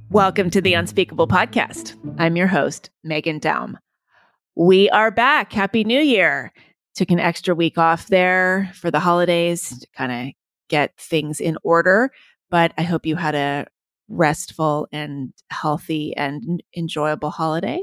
Welcome to the Unspeakable podcast. I'm your host, Megan Daum. We are back. Happy New Year. Took an extra week off there for the holidays to kind of get things in order, but I hope you had a restful and healthy and enjoyable holiday.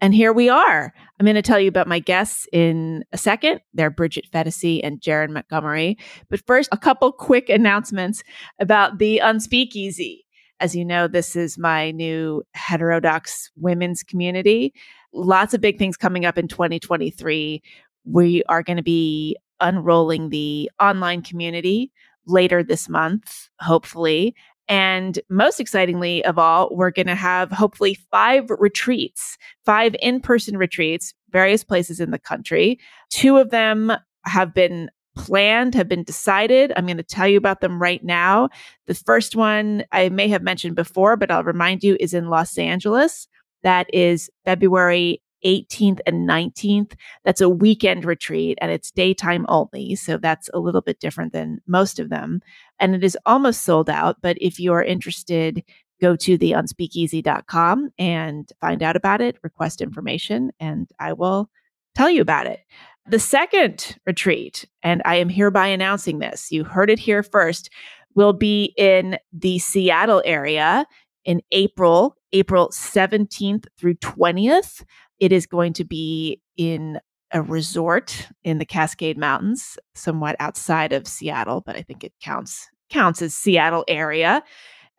And here we are. I'm going to tell you about my guests in a second. They're Bridget Phetasy and Jeren Montgomery. But first, a couple quick announcements about the Unspeakeasy. As you know, this is my new Heterodox women's community. Lots of big things coming up in 2023. We are going to be unrolling the online community later this month, hopefully. And most excitingly of all, we're going to have hopefully 5 retreats, 5 in-person retreats, various places in the country. 2 of them have been planned, have been decided. I'm going to tell you about them right now. The first one I may have mentioned before, but I'll remind you, is in Los Angeles. That is February 18th and 19th. That's a weekend retreat and it's daytime only. So that's a little bit different than most of them. And it is almost sold out. But if you are interested, go to theunspeakeasy.com and find out about it, request information, and I will tell you about it. The second retreat, and I am hereby announcing this, you heard it here first, will be in the Seattle area in April 17th through 20th. It is going to be in a resort in the Cascade Mountains, somewhat outside of Seattle, but I think it counts as Seattle area.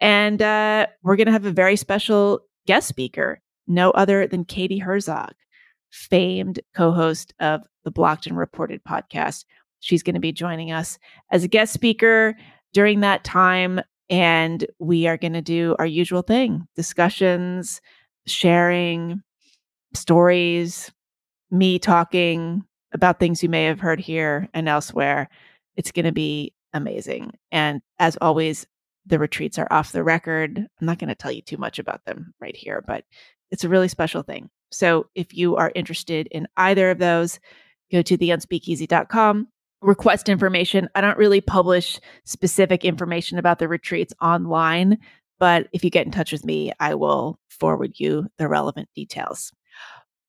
And we're going to have a very special guest speaker, no other than Katie Herzog, famed co-host of the Blocked and Reported podcast. She's going to be joining us as a guest speaker during that time. And we are going to do our usual thing, discussions, sharing stories, me talking about things you may have heard here and elsewhere. It's going to be amazing. And as always, the retreats are off the record. I'm not going to tell you too much about them right here, but it's a really special thing. So if you are interested in either of those, go to theunspeakeasy.com, request information. I don't really publish specific information about the retreats online, but if you get in touch with me, I will forward you the relevant details.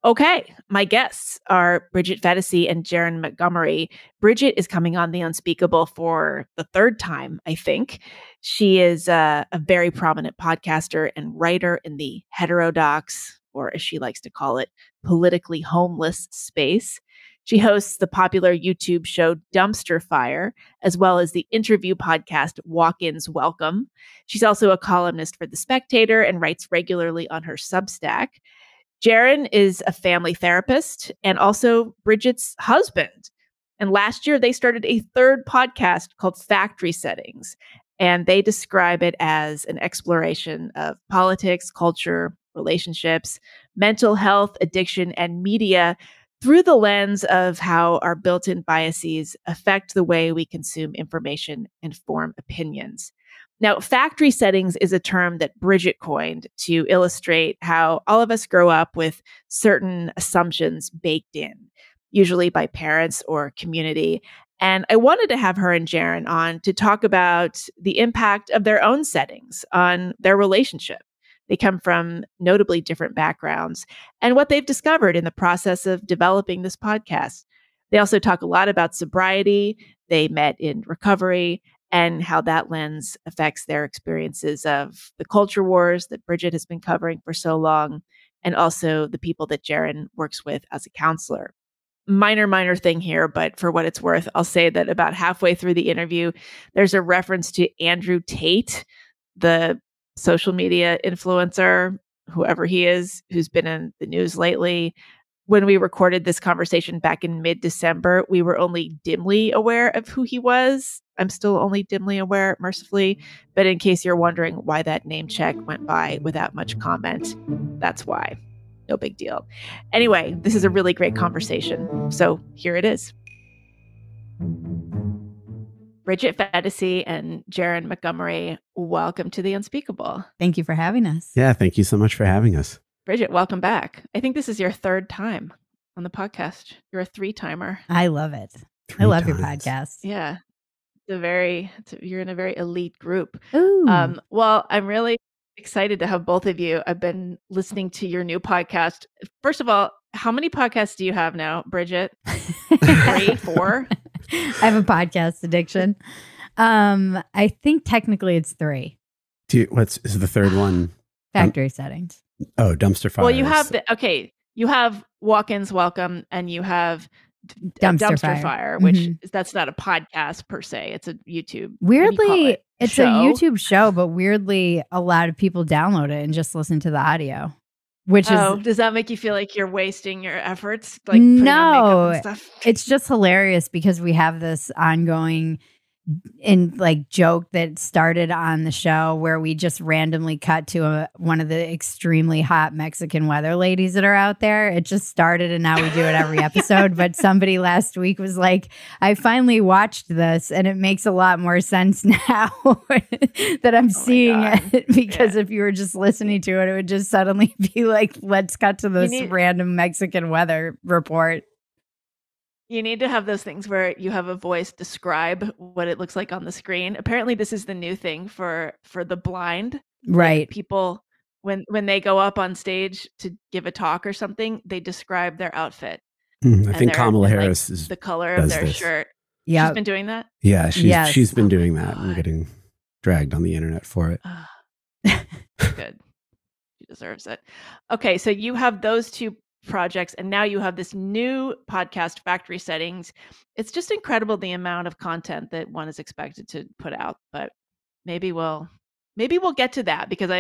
Okay, my guests are Bridget Phetasy and Jeren Montgomery. Bridget is coming on The Unspeakable for the 3rd time, I think. She is a very prominent podcaster and writer in the Heterodox, or as she likes to call it, politically homeless space. She hosts the popular YouTube show Dumpster Fire, as well as the interview podcast Walk-Ins Welcome. She's also a columnist for The Spectator and writes regularly on her Substack. Jeren is a family therapist and also Bridget's husband. And last year, they started a 3rd podcast called Factory Settings. And they describe it as an exploration of politics, culture, relationships, mental health, addiction, and media through the lens of how our built-in biases affect the way we consume information and form opinions. Now, factory settings is a term that Bridget coined to illustrate how all of us grow up with certain assumptions baked in, usually by parents or community. And I wanted to have her and Jeren on to talk about the impact of their own settings on their relationship. They come from notably different backgrounds and what they've discovered in the process of developing this podcast. They also talk a lot about sobriety. They met in recovery and how that lens affects their experiences of the culture wars that Bridget has been covering for so long, and also the people that Jeren works with as a counselor. Minor thing here, but for what it's worth, I'll say that about halfway through the interview, there's a reference to Andrew Tate, the social media influencer, whoever he is, who's been in the news lately. When we recorded this conversation back in mid-December, we were only dimly aware of who he was. I'm still only dimly aware, mercifully. But in case you're wondering why that name check went by without much comment, that's why. No big deal. Anyway, this is a really great conversation. So here it is. Bridget Phetasy and Jeren Montgomery, welcome to The Unspeakable. Thank you for having us. Yeah, thank you so much for having us. Bridget, welcome back. I think this is your 3rd time on the podcast. You're a 3-timer. I love it. 3 I love times. your podcast. Yeah. you're in a very elite group. Ooh. Well, I'm really excited to have both of you. I've been listening to your new podcast. First of all, how many podcasts do you have now, Bridget? 3, 4? I have a podcast addiction. I think technically it's 3. Is the third one? Factory settings. Oh, dumpster fire. Well, you have you have Walk-ins Welcome, and you have Dumpster Fire, which that's not a podcast per se. It's a YouTube. Weirdly, it's show? a YouTube show, but weirdly, a lot of people download it and just listen to the audio. Does that make you feel like you're wasting your efforts? Like no, on makeup and stuff? It's just hilarious because we have this ongoing joke that started on the show where we just randomly cut to one of the extremely hot Mexican weather ladies that are out there. It just started and now we do it every episode. But somebody last week was like, I finally watched this and it makes a lot more sense now that I'm seeing it. Because if you were just listening to it, it would just suddenly be like, let's cut to this random Mexican weather report. You need to have those things where you have a voice describe what it looks like on the screen. Apparently, this is the new thing for the blind. Right. Like people, when they go up on stage to give a talk or something, they describe their outfit. I think Kamala Harris is the color of their shirt. Yeah, she's been doing that. Yeah, she's been doing that and getting dragged on the internet for it. Good. She deserves it. Okay, so you have those 2 projects, and now you have this new podcast, Factory Settings. It's just incredible the amount of content that one is expected to put out, but maybe we'll get to that, because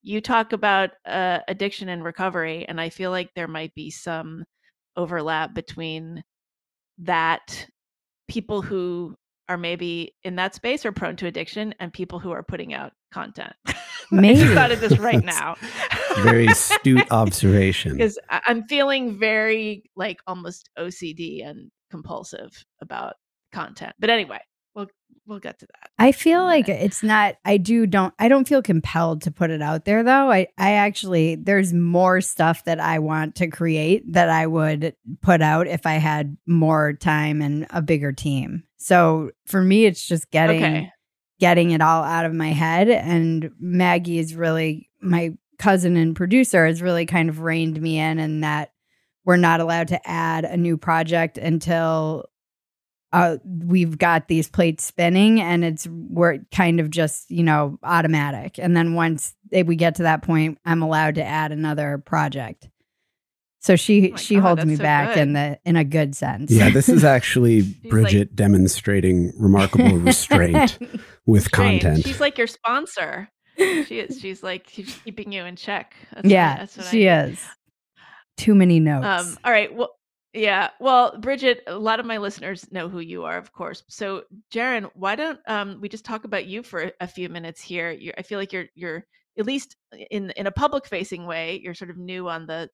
you talk about addiction and recovery, and I feel like there might be some overlap between that, people who are maybe in that space or prone to addiction, and people who are putting out content. Maybe. I just thought of this right now. Very astute observation. Because I'm feeling very almost OCD and compulsive about content. But anyway, we'll get to that. I feel like it's not. I don't feel compelled to put it out there though. I actually, there's more stuff that I want to create that I would put out if I had more time and a bigger team. So for me, it's just getting it all out of my head. And Maggie is really, my cousin and producer, has really kind of reined me in that we're not allowed to add a new project until we've got these plates spinning, and we're kind of just, automatic. And then once we get to that point, I'm allowed to add another project. So she holds me back in a good sense. Yeah, this is actually Bridget demonstrating remarkable restraint with content. She's like your sponsor. She is. She's keeping you in check. That's what she is. Too many notes. All right. Well, yeah. Well, Bridget, a lot of my listeners know who you are, of course. So, Jeren, why don't we just talk about you for a few minutes here? I feel like you're at least in a public facing way, you're sort of new on the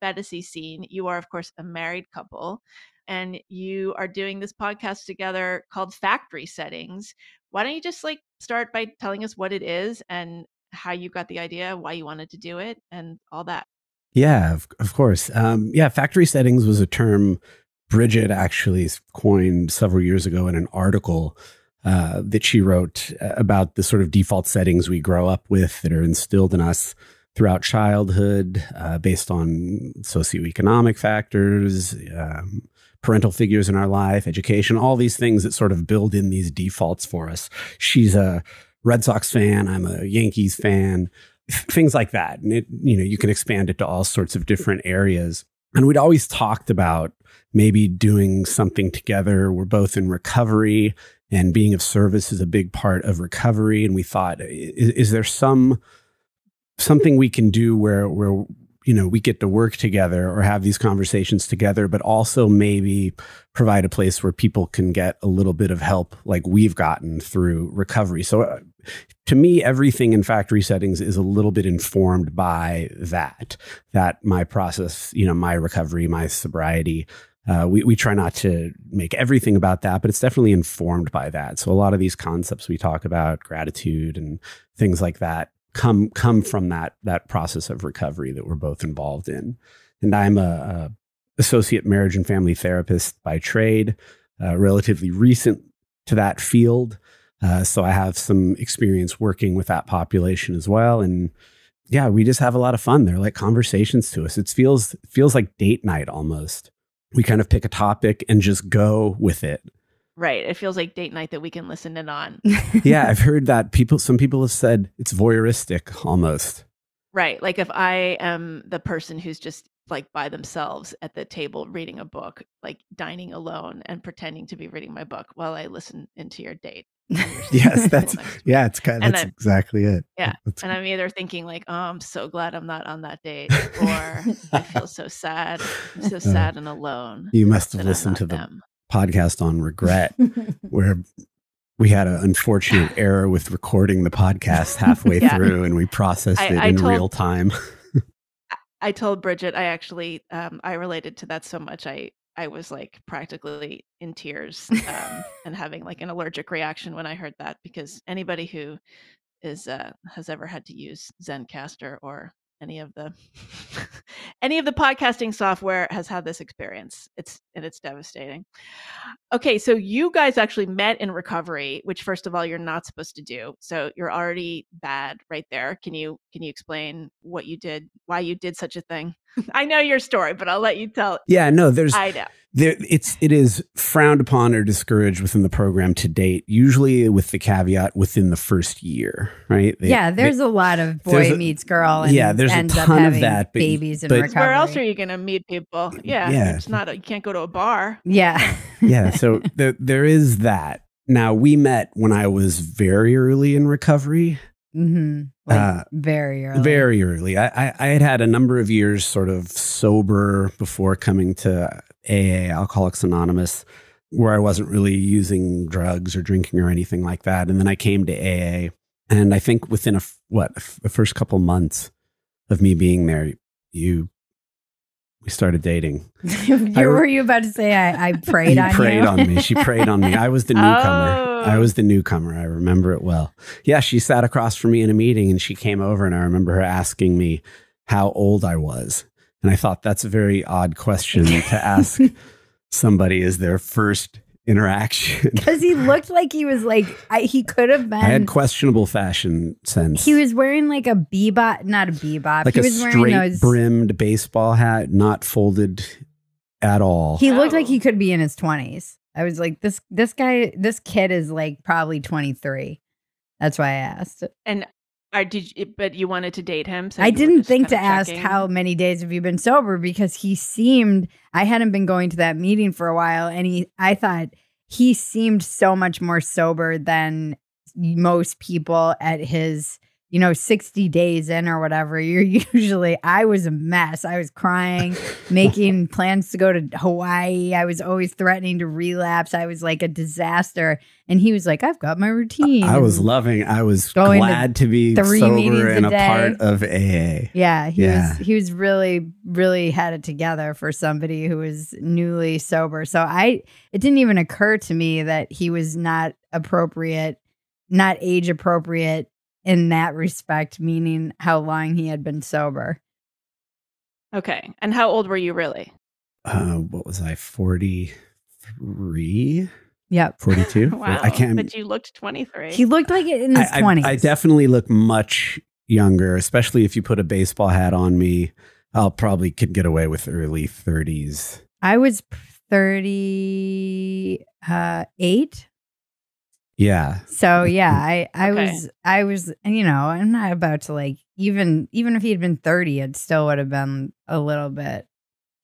Phetasy scene. You are, of course, a married couple, and you are doing this podcast together called Factory Settings. Why don't you just start by telling us what it is and how you got the idea, why you wanted to do it, and all that? Yeah, of course. Factory settings was a term Bridget actually coined several years ago in an article that she wrote about the sort of default settings we grow up with that are instilled in us throughout childhood, based on socioeconomic factors, parental figures in our life, education, all these things that sort of build in these defaults for us. She's a Red Sox fan. I'm a Yankees fan, things like that. And you can expand it to all sorts of different areas. And we'd always talked about maybe doing something together. We're both in recovery, and being of service is a big part of recovery. And we thought, is there something we can do where we get to work together or have these conversations together, but also maybe provide a place where people can get a little bit of help like we've gotten through recovery. So to me, everything in Factory Settings is a little bit informed by that my process, my recovery, my sobriety. We try not to make everything about that, but it's definitely informed by that. So a lot of these concepts we talk about, gratitude and things like that, come from that process of recovery that we're both involved in. And I'm a associate marriage and family therapist by trade, relatively recent to that field. So I have some experience working with that population as well. And yeah, we just have a lot of fun. They're like conversations to us. It feels like date night almost. We kind of pick a topic and just go with it. Right. It feels like date night that we can listen in on. Yeah, I've heard that some people have said it's voyeuristic almost. Right. Like if I am the person who's just like by themselves at the table reading a book, like dining alone and pretending to be reading my book while I listen into your date. Yes, that's exactly it. Yeah. And I'm either thinking like, oh, I'm so glad I'm not on that date, or I feel so sad. I'm so sad and alone. You must have listened to the podcast on regret where we had an unfortunate error with recording the podcast halfway through and we processed it in real time. I told Bridget, I actually, I related to that so much. I was like practically in tears and having like an allergic reaction when I heard that, because anybody who has ever had to use Zencaster or any of the podcasting software has had this experience. It's devastating. Okay, so you guys actually met in recovery, which first of all you're not supposed to do. So you're already bad right there. Can you explain what you did, why you did such a thing? I know your story, but I'll let you tell it. Yeah, no, I know. It is frowned upon or discouraged within the program to date, usually with the caveat within the first year, right? There's a lot of boy meets girl. And there's a ton of that. Babies in recovery. Where else are you going to meet people? Yeah. It's not, you can't go to a bar. Yeah. Yeah. So there is that. Now, we met when I was very early in recovery. Mm-hmm. Very early. Very early. I had a number of years sort of sober before coming to AA, Alcoholics Anonymous, where I wasn't really using drugs or drinking or anything like that. And then I came to AA, and I think within the first couple months of me being there, we started dating. Were you about to say I prayed on you? She prayed on me. She prayed on me. I was the newcomer. I was the newcomer. I remember it well. Yeah, she sat across from me in a meeting and she came over, and I remember her asking me how old I was. And I thought that's a very odd question to ask somebody as their first interaction. Because he looked like he was like, he could have been. I had questionable fashion sense. He was wearing like a bebop, not a bebop. Like he a was straight wearing those brimmed baseball hat, not folded at all. He looked like he could be in his 20s. I was like, this kid is like probably 23. That's why I asked. And but you wanted to date him? So I didn't think to ask how many days have you been sober, because I hadn't been going to that meeting for a while, and I thought he seemed so much more sober than most people at his 60 days in or whatever. I was a mess. I was crying, making plans to go to Hawaii. I was always threatening to relapse. I was like a disaster. And he was like, I've got my routine. I was glad to be sober and a part of AA. Yeah. He was really, really had it together for somebody who was newly sober. So it didn't even occur to me that he was not age appropriate in that respect, meaning how long he had been sober. Okay. And how old were you really? What was I, 43? Yep. 42? Wow. But you looked 23. He looked like it in his 20s. I definitely look much younger, especially if you put a baseball hat on me. I'll probably could get away with early 30s. I was 38. Yeah. So yeah, I was, I'm not about to like, even if he had been 30, it still would have been a little bit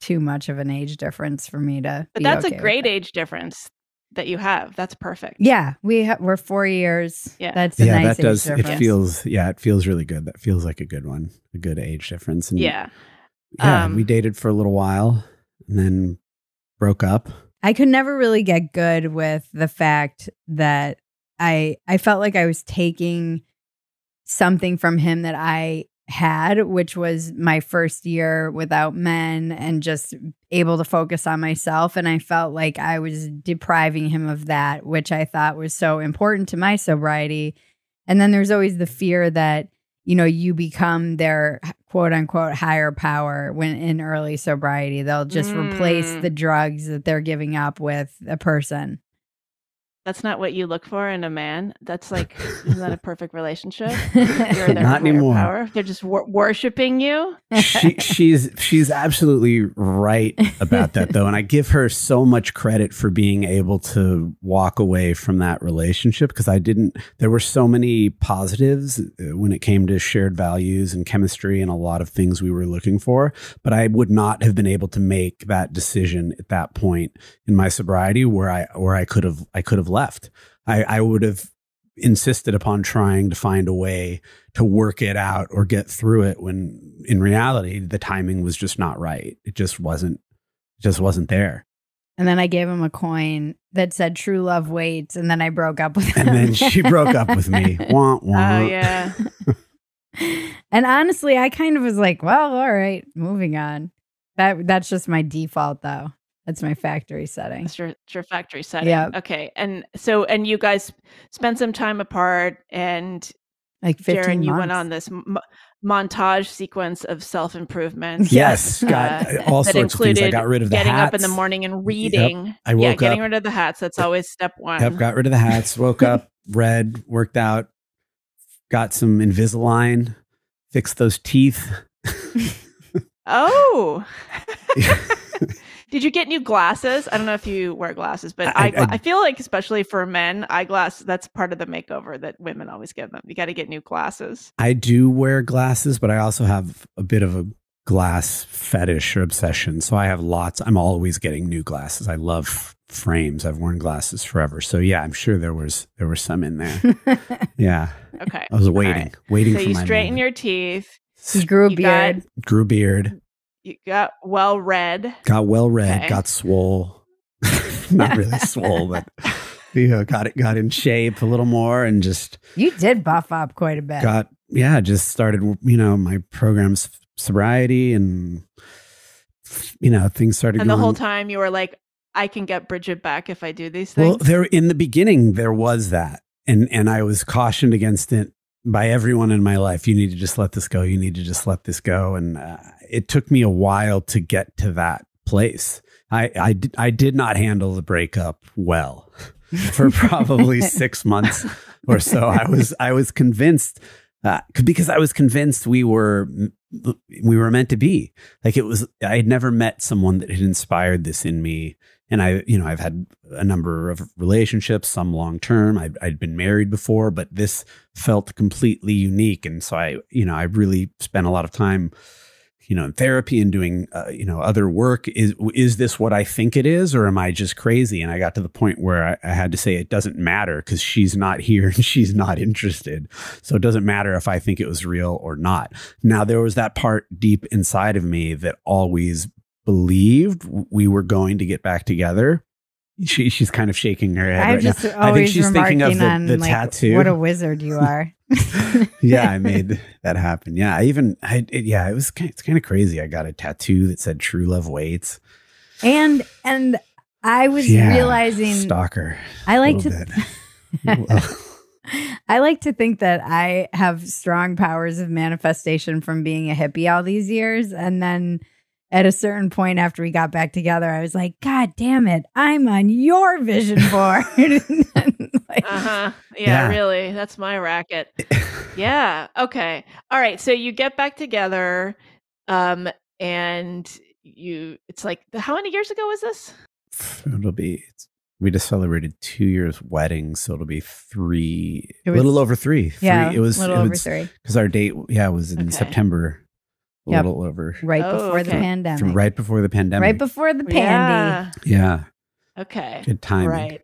too much of an age difference for me to. But that's a great age difference that you have. That's perfect. Yeah, we're 4 years. Yeah, that's a nice that does. Age difference. It feels really good. That feels like a good one, a good age difference. And yeah. We dated for a little while and then broke up. I could never really get good with the fact that I felt like I was taking something from him that I had, which was my first year without men and just able to focus on myself. And I felt like I was depriving him of that, which I thought was so important to my sobriety. And then there's always the fear that, you become their quote unquote higher power when in early sobriety. They'll just replace the drugs that they're giving up with a person. That's not what you look for in a man. That's like, isn't that a perfect relationship? You're their Not higher anymore. power. They're just worshiping you. She's absolutely right about that, though, and I give her so much credit for being able to walk away from that relationship, because there were so many positives when it came to shared values and chemistry and a lot of things we were looking for, but I would not have been able to make that decision at that point in my sobriety where I could have left. I would have insisted upon trying to find a way to work it out or get through it, when in reality the timing was just not right. It just wasn't there. And then I gave him a coin that said "True love waits," and then I broke up with him. And then she broke up with me. Wah, wah. Oh yeah. And honestly, I kind of was like, well, all right, moving on. That's just my default, though. That's my factory setting. That's your factory setting. Yeah. Okay. And you guys spent some time apart, and like 15 Jeren, months. you went on this montage sequence of self-improvement. Yes, got all sorts of things. I got rid of the getting hats. up in the morning and reading. Yep. I woke getting up. rid of the hats. That's always step one. Yep, got rid of the hats, woke up, read, worked out, got some Invisalign, fixed those teeth. Oh. Did you get new glasses? I don't know if you wear glasses, but I feel like, especially for men, eyeglasses, that's part of the makeover that women always give them. You got to get new glasses. I do wear glasses, but I also have a bit of a glass fetish or obsession. So I have lots. I'm always getting new glasses. I love frames. I've worn glasses forever. So yeah, I'm sure there was some in there. Yeah. Okay. I was waiting so for my you straighten moment. your teeth. He grew a beard. Grew a beard. You got well read. Got well read. Okay. Got swole. Not really swole, but got in shape a little more, and just You did buff up quite a bit. Just started my program's sobriety, and things started. And going. the whole time you were like, I can get Bridget back if I do these things. Well, in the beginning there was that, and I was cautioned against it by everyone in my life. You need to just let this go. You need to just let this go. And it took me a while to get to that place. I did not handle the breakup well for probably 6 months or so. I was convinced because I was convinced we were meant to be. Like I had never met someone that had inspired this in me. And I've had a number of relationships, some long term. I'd been married before, but this felt completely unique. And so I really spent a lot of time, in therapy and doing, other work. Is this what I think it is, or am I just crazy? And I got to the point where I had to say it doesn't matter, because she's not here and she's not interested. So it doesn't matter if I think it was real or not. Now, there was that part deep inside of me that always believed we were going to get back together. She's kind of shaking her head right now. I think she's thinking of the tattoo. What a wizard you are. Yeah, I made that happen. Yeah, it's kind of crazy. I got a tattoo that said "True love waits," and I was realizing, stalker. I like to think that I have strong powers of manifestation from being a hippie all these years, and then at a certain point after we got back together, I was like, God damn it, I'm on your vision board. Yeah, really. That's my racket. Yeah. Okay. All right. So you get back together, and it's like, how many years ago was this? We just celebrated 2 years wedding, so it'll be a little over three. Yeah, it was a little over 3. Because our date, was in September. A little over. Right before the pandemic. Right before the pandemic. Right before the pandy. Yeah. Okay. Good timing. Right.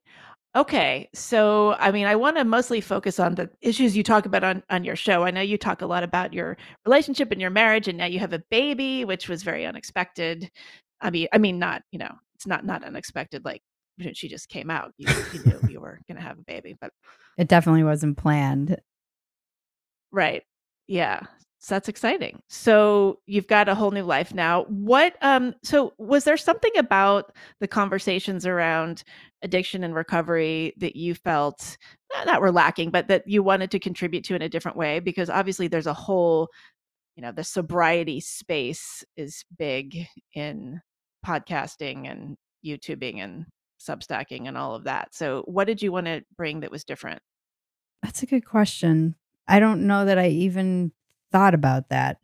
Okay. So, I want to mostly focus on the issues you talk about on your show. I know you talk a lot about your relationship and your marriage, and now you have a baby, which was very unexpected. Not, it's not unexpected. Like, she just came out. You knew you were going to have a baby, but it definitely wasn't planned. Right. Yeah. So that's exciting. So you've got a whole new life now. So was there something about the conversations around addiction and recovery that you felt not were lacking, but that you wanted to contribute to in a different way? Because obviously there's a whole, the sobriety space is big in podcasting and YouTubing and substacking and all of that. So what did you want to bring that was different? That's a good question. I don't know that I even thought about that.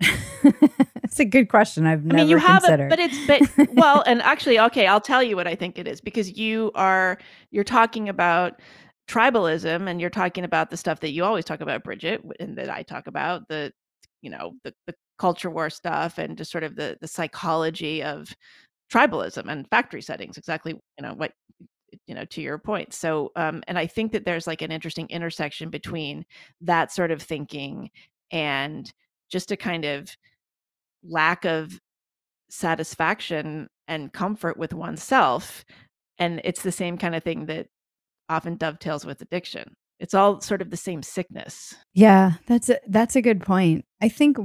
It's a good question. I've never you have considered. Well, and actually, okay, I'll tell you what I think it is, because you're talking about tribalism, and you're talking about the stuff that you always talk about, Bridget, and that I talk about, the culture war stuff, and just sort of the psychology of tribalism and factory settings, exactly, what, to your point. So, and I think that there's like an interesting intersection between that sort of thinking and just a kind of lack of satisfaction and comfort with oneself. And it's the same kind of thing that often dovetails with addiction. It's all sort of the same sickness. Yeah, that's a good point. I think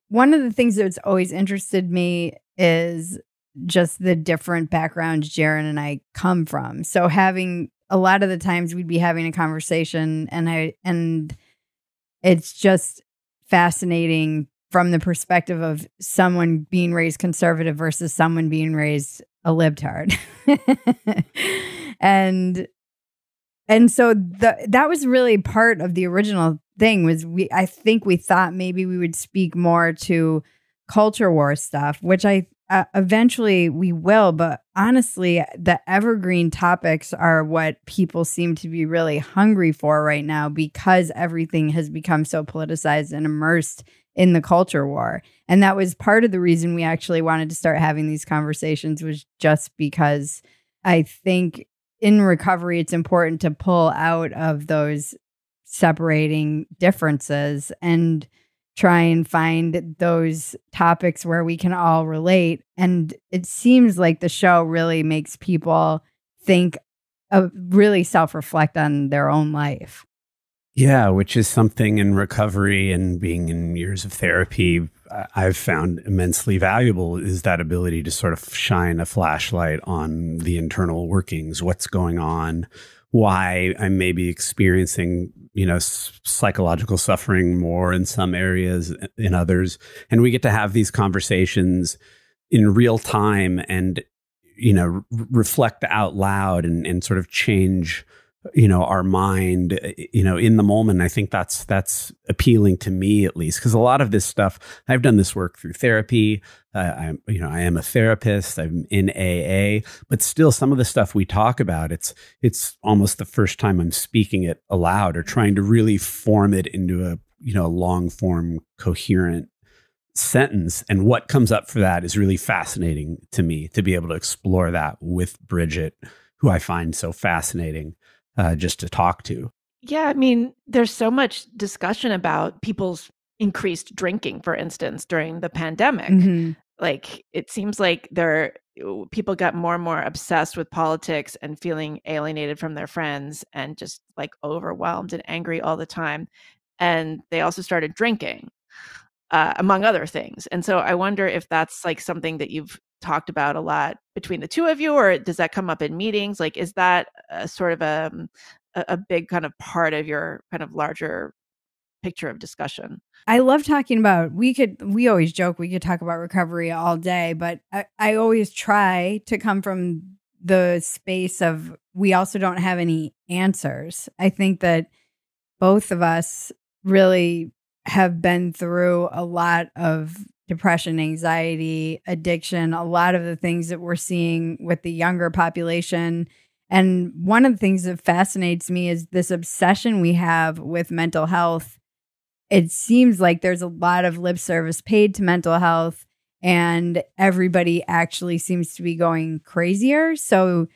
one of the things that's always interested me is just the different backgrounds Jeren and I come from. So having a lot of the times we'd be having a conversation, and it's just fascinating from the perspective of someone being raised conservative versus someone being raised a libtard. And so that was really part of the original thing. Was I think we thought maybe we would speak more to culture war stuff, which eventually we will. But honestly, the evergreen topics are what people seem to be really hungry for right now, because everything has become so politicized and immersed in the culture war. And that was part of the reason we actually wanted to start having these conversations, was just because I think in recovery, it's important to pull out of those separating differences and try and find those topics where we can all relate. And it seems like the show really makes people think, really self-reflect on their own life. Yeah, which is something in recovery and being in years of therapy I've found immensely valuable, is that ability to sort of shine a flashlight on the internal workings, what's going on, why I may be experiencing, psychological suffering more in some areas, in others. And we get to have these conversations in real time and, reflect out loud and sort of change our mind, in the moment. I think that's appealing to me, at least, because a lot of this stuff, I've done this work through therapy. I am a therapist. I'm in AA, but still, some of the stuff we talk about, it's almost the first time I'm speaking it aloud or trying to really form it into a long form, coherent sentence. And what comes up for that is really fascinating to me, to be able to explore that with Bridget, who I find so fascinating. Just to talk to. Yeah, there's so much discussion about people's increased drinking, for instance, during the pandemic. Mm-hmm. Like, it seems like people got more and more obsessed with politics and feeling alienated from their friends and just like overwhelmed and angry all the time. And they also started drinking, among other things. And so I wonder if that's like something that you've talked about a lot between the two of you, or does that come up in meetings? Like, is that a sort of a big kind of part of your kind of larger picture of discussion? I love talking about, we always joke we could talk about recovery all day, but I always try to come from the space of, we also don't have any answers. I think that both of us really have been through a lot of depression, anxiety, addiction, a lot of the things that we're seeing with the younger population. And one of the things that fascinates me is this obsession we have with mental health. It seems like there's a lot of lip service paid to mental health, and everybody actually seems to be going crazier. So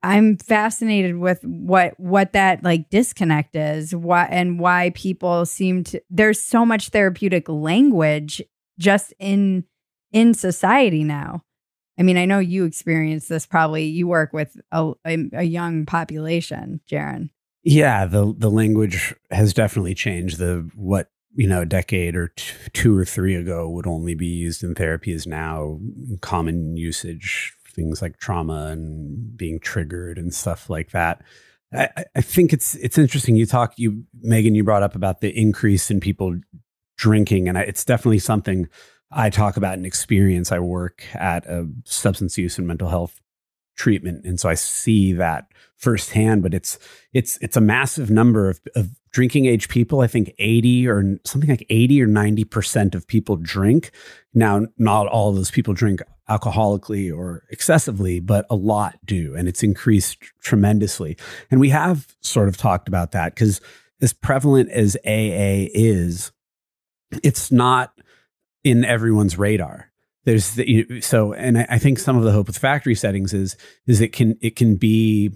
I'm fascinated with what that like disconnect is, why people seem to, there's so much therapeutic language just in society now. I know you experience this, probably. You work with a young population, Jeren. Yeah, the language has definitely changed. What a decade or two or three ago would only be used in therapy is now common usage. Things like trauma and being triggered and stuff like that. I think it's interesting. Megan, you brought up about the increase in people drinking, and it's definitely something I talk about in experience. I work at a substance use and mental health treatment. And so I see that firsthand, but it's a massive number of drinking age people. I think 80 or 90% of people drink. Now, not all of those people drink alcoholically or excessively, but a lot do. And it's increased tremendously. And we have sort of talked about that because as prevalent as AA is, it's not in everyone's radar. There's and I think some of the hope with factory settings is it can be,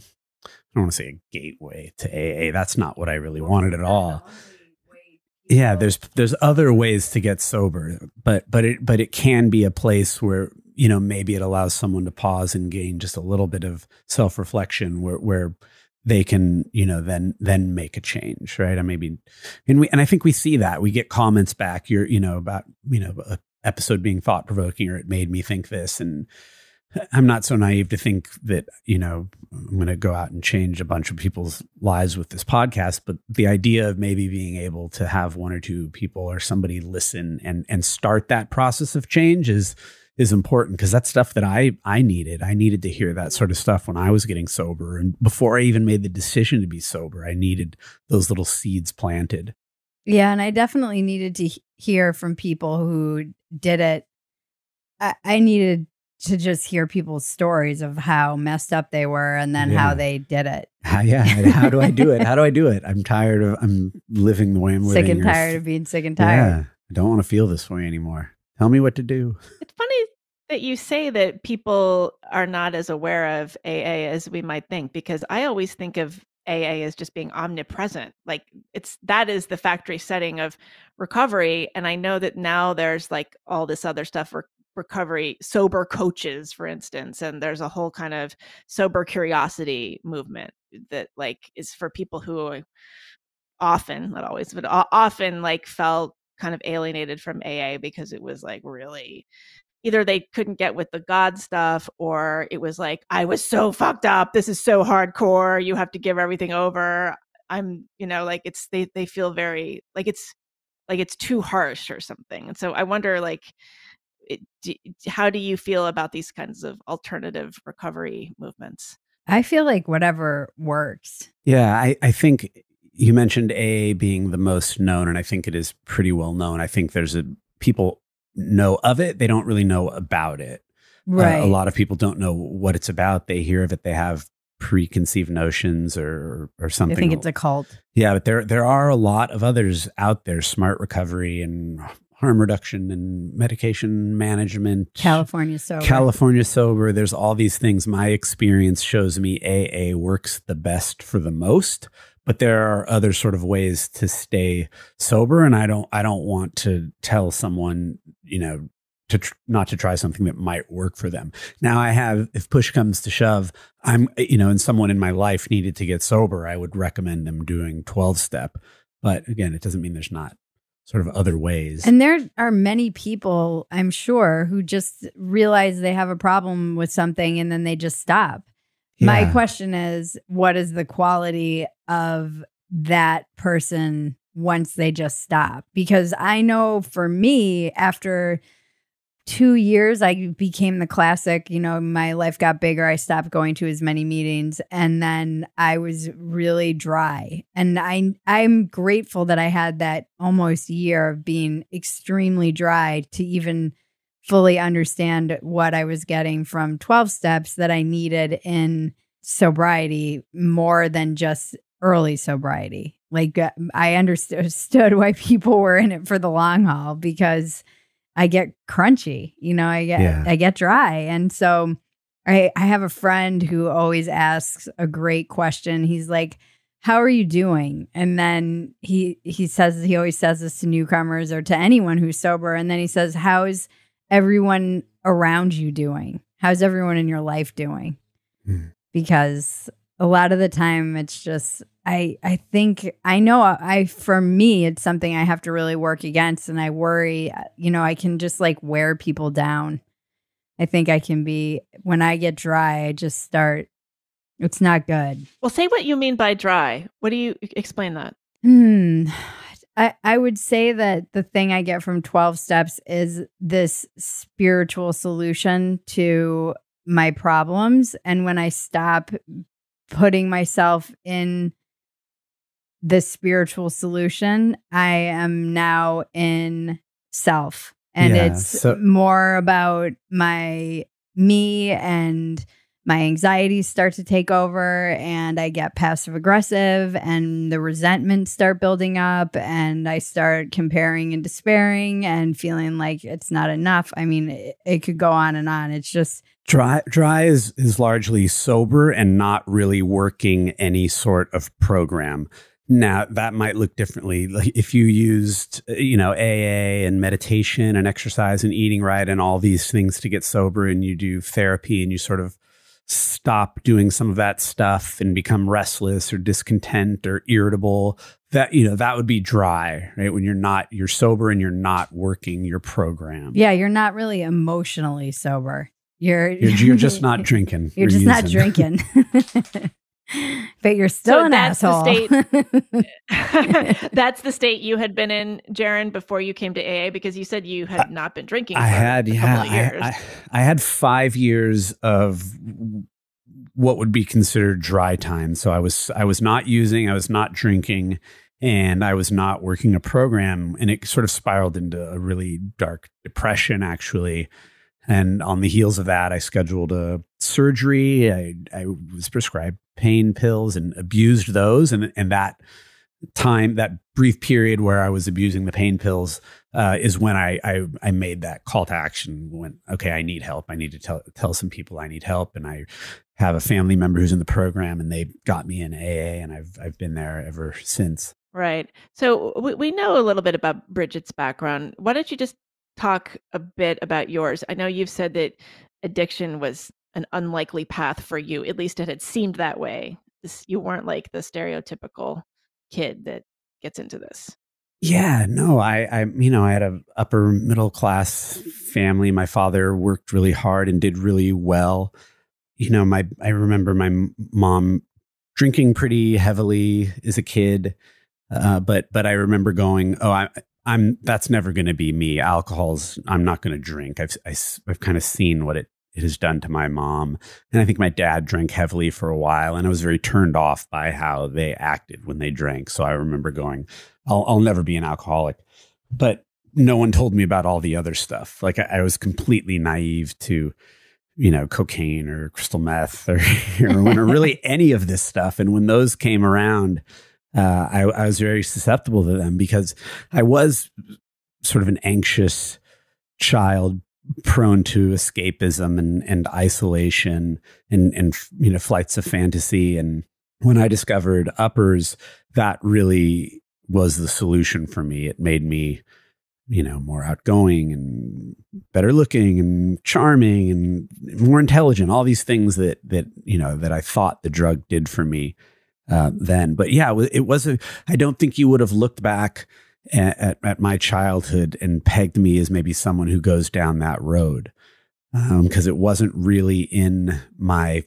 I don't want to say a gateway to AA. That's not what I really wanted at all. Yeah, there's other ways to get sober, but it can be a place where, maybe it allows someone to pause and gain just a little bit of self-reflection where they can, then make a change, right? And I think we see that. We get comments back, about, an episode being thought-provoking, or it made me think this. And I'm not so naive to think that, I'm going to go out and change a bunch of people's lives with this podcast, but the idea of maybe being able to have one or two people or somebody listen and start that process of change is important, because that's stuff that I needed. I needed to hear that sort of stuff when I was getting sober. And before I even made the decision to be sober, I needed those little seeds planted. Yeah. And I definitely needed to hear from people who did it. I needed to just hear people's stories of how messed up they were and then how they did it. How do I do it? How do I do it? I'm living the way I'm living. Sick and tired of being sick and tired. Yeah. I don't want to feel this way anymore. Tell me what to do. It's funny that you say that people are not as aware of AA as we might think, because I always think of AA as just being omnipresent. Like that is the factory setting of recovery. And I know that now there's like all this other stuff, recovery, sober coaches, for instance, and there's a whole kind of sober curiosity movement that like is for people who often, not always, but often like felt kind of alienated from AA because it was like really either they couldn't get with the God stuff, or it was like, I was so fucked up. This is so hardcore. You have to give everything over. I'm, like they feel very like it's too harsh or something. And so I wonder, like, how do you feel about these kinds of alternative recovery movements? I feel like whatever works. Yeah, I think you mentioned AA being the most known, and I think it is pretty well known. I think people know of it. They don't really know about it. Right. A lot of people don't know what it's about. They hear of it. They have preconceived notions or something. I think it's a cult. Yeah, but there are a lot of others out there, smart recovery and harm reduction and medication management. California sober. There's all these things. My experience shows me AA works the best for the most, but there are other sort of ways to stay sober. And I don't want to tell someone, not to try something that might work for them. Now if push comes to shove, and someone in my life needed to get sober, I would recommend them doing 12-step. But again, it doesn't mean there's not sort of other ways. And there are many people, I'm sure, who just realize they have a problem with something and then they just stop. Yeah. My question is, what is the quality of that person once they just stop? Because I know for me, after 2 years, I became the classic, my life got bigger. I stopped going to as many meetings, and then I was really dry. And I'm grateful that I had that almost year of being extremely dry to even fully understand what I was getting from 12 steps that I needed in sobriety more than just early sobriety. Like I understood why people were in it for the long haul, because I get crunchy, I get dry. And so I have a friend who always asks a great question. He's like, how are you doing? And then he always says this to newcomers or to anyone who's sober. And then he says, how's everyone around you doing? How's everyone in your life doing? Because a lot of the time it's just, I think, for me, it's something I have to really work against. And I worry, I can just like wear people down. I think I can when I get dry, I just start, it's not good. Well, say what you mean by dry. What do you explain that? I would say that the thing I get from 12 steps is this spiritual solution to my problems. And when I stop putting myself in the spiritual solution, I am now in self. And it's more about me, and my anxieties start to take over, and I get passive aggressive, and the resentment start building up, and I start comparing and despairing and feeling like it's not enough. I mean, it could go on and on. It's just dry is largely sober and not really working any sort of program. Now, that might look differently. Like if you used, AA and meditation and exercise and eating right and all these things to get sober, and you do therapy and you sort of stop doing some of that stuff and become restless or discontent or irritable, that would be dry, right? When you're sober and you're not working your program. Yeah, you're not really emotionally sober. You're just not drinking. You're just not drinking. But you're still an asshole. That's the state you had been in, Jeren, before you came to AA, because you said you had not been drinking for a couple of years. I had 5 years of what would be considered dry time. So I was not using, I was not drinking, and I was not working a program, and it sort of spiraled into a really dark depression, actually. And on the heels of that, I scheduled a surgery. I was prescribed pain pills and abused those. And that time, that brief period where I was abusing the pain pills is when I made that call to action. When, okay, I need help. I need to tell some people I need help. And I have a family member who's in the program, and they got me in AA, and I've been there ever since. Right. So we know a little bit about Bridget's background. Why don't you just talk a bit about yours? I know you've said that addiction was an unlikely path for you. At least it had seemed that way. You weren't like the stereotypical kid that gets into this. Yeah, no, I had an upper middle class family. My father worked really hard and did really well. I remember my mom drinking pretty heavily as a kid. But I remember going, that's never going to be me. I'm not going to drink. I've kind of seen what it has done to my mom. And I think my dad drank heavily for a while, and I was very turned off by how they acted when they drank. So I remember going, I'll never be an alcoholic. But no one told me about all the other stuff. Like I was completely naive to, cocaine or crystal meth or heroin or really any of this stuff. And when those came around, I was very susceptible to them because I was sort of an anxious child, prone to escapism and isolation and flights of fantasy. And when I discovered uppers, that really was the solution for me. It made me, more outgoing and better looking and charming and more intelligent. All these things that I thought the drug did for me. Then. But yeah, it was I don't think you would have looked back at my childhood and pegged me as maybe someone who goes down that road. Because it wasn't really in my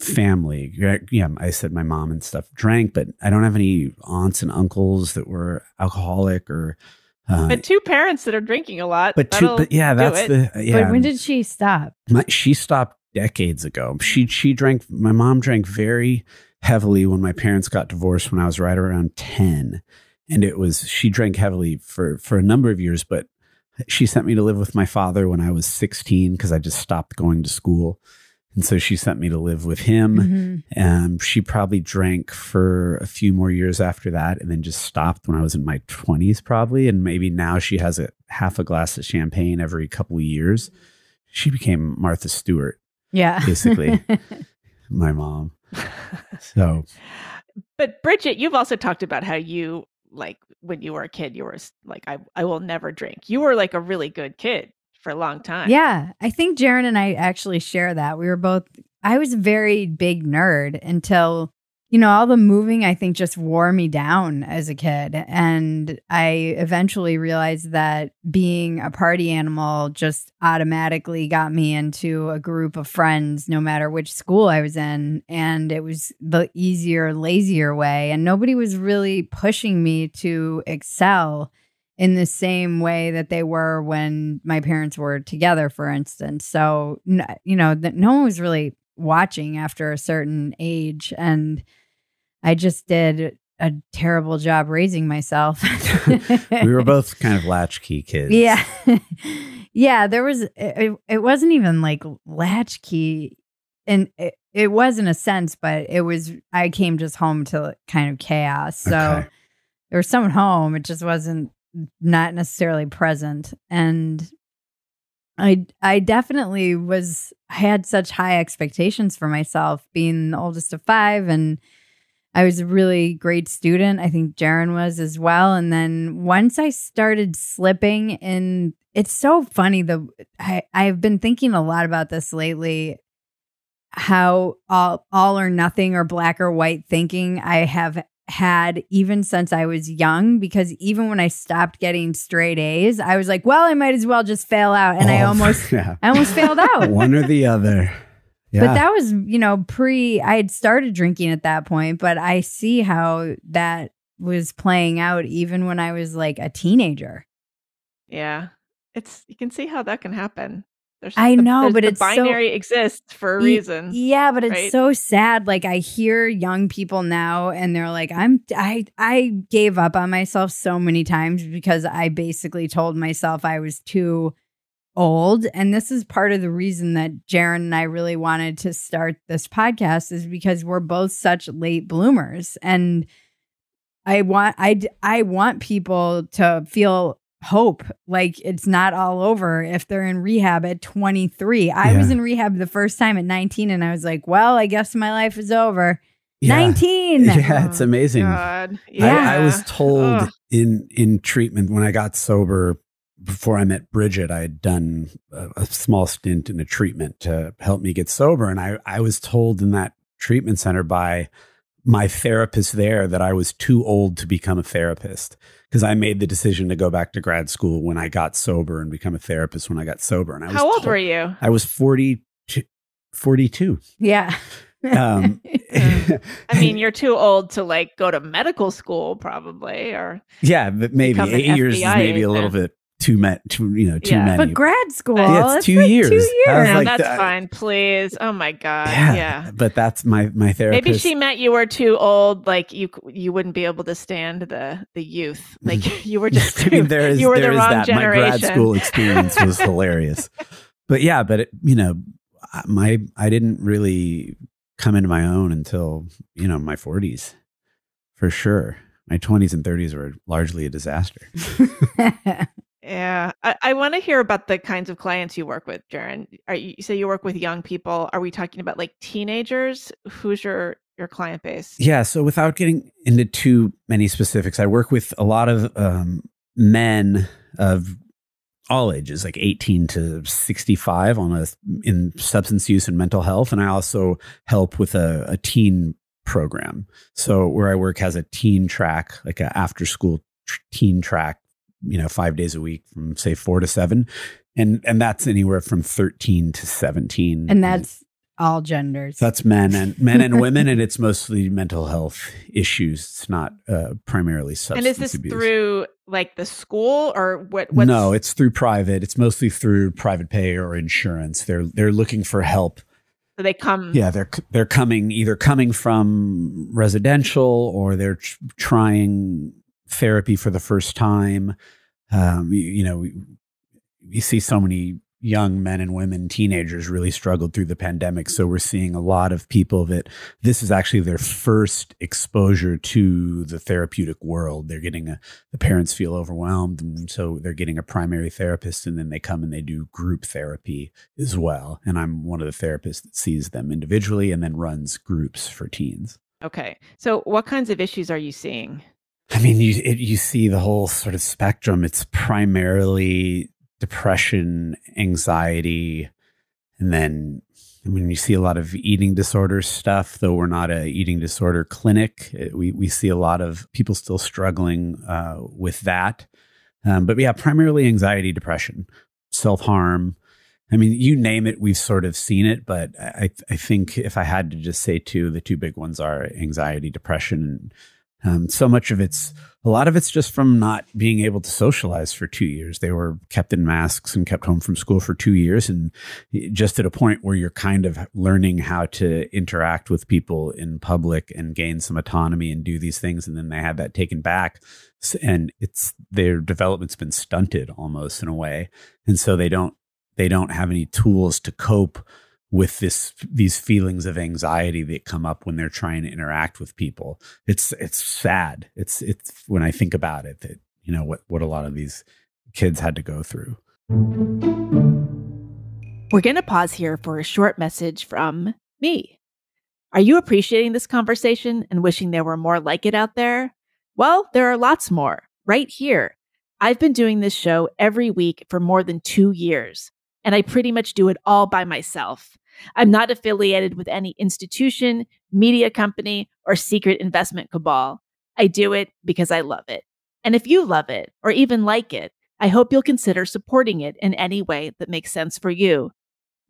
family. Yeah, I said my mom and stuff drank, but I don't have any aunts and uncles that were alcoholic or. But two parents that are drinking a lot. But when did she stop? She stopped decades ago. She drank. My mom drank very heavily when my parents got divorced when I was right around 10. And she drank heavily for a number of years, but she sent me to live with my father when I was 16 because I just stopped going to school. And so she sent me to live with him. Mm-hmm. She probably drank for a few more years after that and then just stopped when I was in my 20s probably. And maybe now she has half a glass of champagne every couple of years. She became Martha Stewart. Yeah. Basically, my mom. So, but Bridget, you've also talked about how you, like, when you were a kid, you were like, I will never drink. You were like a really good kid for a long time. Yeah. I think Jeren and I actually share that. I was a very big nerd until, all the moving, I think, just wore me down as a kid. And I eventually realized that being a party animal just automatically got me into a group of friends, no matter which school I was in. And it was the easier, lazier way. And nobody was really pushing me to excel in the same way that they were when my parents were together, for instance. So, no one was really watching after a certain age. And I just did a terrible job raising myself. We were both kind of latchkey kids. Yeah. Yeah, it wasn't even like latchkey. And it was in a sense, but I came just home to kind of chaos. So there was someone home. It just wasn't not necessarily present. And I definitely had such high expectations for myself, being the oldest of 5. And I was a really great student. I think Jeren was as well. And then once I started slipping, and it's so funny, I've been thinking a lot about this lately, how all or nothing or black or white thinking I have had even since I was young, because even when I stopped getting straight A's, I was like, well, I might as well just fail out. And I almost failed out. One or the other. Yeah. But that was, I had started drinking at that point, but I see how that was playing out even when I was like a teenager. Yeah. You can see how that can happen. But the binary exists for a reason. Yeah, but it's so sad. Like, I hear young people now and they're like, I gave up on myself so many times because I basically told myself I was too old. And this is part of the reason that Jeren and I really wanted to start this podcast, is because we're both such late bloomers. And I want people to feel hope, like it's not all over if they're in rehab at 23. I was in rehab the first time at 19, and I was like, well, I guess my life is over. Yeah. 19. Yeah, it's amazing. God. Yeah. I was told in treatment when I got sober, before I met Bridget, I had done a small stint in a treatment to help me get sober. And I was told in that treatment center by my therapist there that I was too old to become a therapist, because I made the decision to go back to grad school when I got sober and become a therapist when I got sober. And How old were you? I was 42. Yeah. I mean, you're too old to like go to medical school, probably, or but maybe 8 years is maybe a little bit too many. But grad school, it's 2 years. 2 years. No, that's fine, please. Oh my God. Yeah. But that's my therapist. Maybe she meant you were too old, like you wouldn't be able to stand the youth. Like you were just you were the wrong generation. My grad school experience was hilarious. But I didn't really come into my own until, my 40s, for sure. My 20s and 30s were largely a disaster. Yeah. I want to hear about the kinds of clients you work with, Jeren. You say you work with young people. Are we talking about like teenagers? Who's your client base? Yeah. So without getting into too many specifics, I work with a lot of men of all ages, like 18 to 65 in substance use and mental health. And I also help with a teen program. So where I work has a teen track, like an after school teen track, 5 days a week from say 4 to 7. And that's anywhere from 13 to 17. And that's all genders. That's men and women. And it's mostly mental health issues. It's not primarily substance abuse. And is this through like the school or what? No, it's through private. It's mostly through private pay or insurance. They're looking for help. So they come. Yeah, they're coming from residential, or they're trying therapy for the first time. You see so many young men and women, teenagers, really struggled through the pandemic. So we're seeing a lot of people that this is actually their first exposure to the therapeutic world. They're getting the parents feel overwhelmed, and so they're getting a primary therapist, and then they come and they do group therapy as well. And I'm one of the therapists that sees them individually and then runs groups for teens. Okay. So what kinds of issues are you seeing? I mean, you see the whole sort of spectrum. It's primarily depression, anxiety, and then, you see a lot of eating disorder stuff, though we're not a eating disorder clinic. We see a lot of people still struggling with that. But yeah, primarily anxiety, depression, self-harm. You name it, we've sort of seen it, but I think if I had to just say the two big ones are anxiety, depression, So much of a lot of it's just from not being able to socialize for 2 years. They were kept in masks and kept home from school for 2 years. And just at a point where you're kind of learning how to interact with people in public and gain some autonomy and do these things. And then they had that taken back. And their development's been stunted almost in a way. And so they don't have any tools to cope with these feelings of anxiety that come up when they're trying to interact with people. It's sad. It's when I think about it that, what a lot of these kids had to go through. We're going to pause here for a short message from me. Are you appreciating this conversation and wishing there were more like it out there? Well, there are lots more right here. I've been doing this show every week for more than 2 years, and I pretty much do it all by myself. I'm not affiliated with any institution, media company, or secret investment cabal. I do it because I love it. And if you love it, or even like it, I hope you'll consider supporting it in any way that makes sense for you.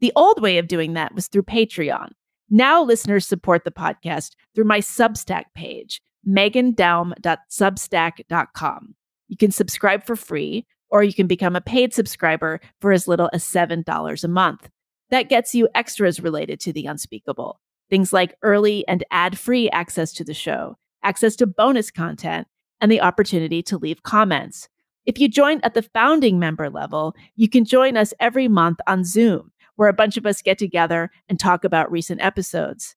The old way of doing that was through Patreon. Now listeners support the podcast through my Substack page, megandaum.substack.com. You can subscribe for free, or you can become a paid subscriber for as little as $7 a month. That gets you extras related to The Unspeakable. Things like early and ad-free access to the show, access to bonus content, and the opportunity to leave comments. If you join at the founding member level, you can join us every month on Zoom, where a bunch of us get together and talk about recent episodes.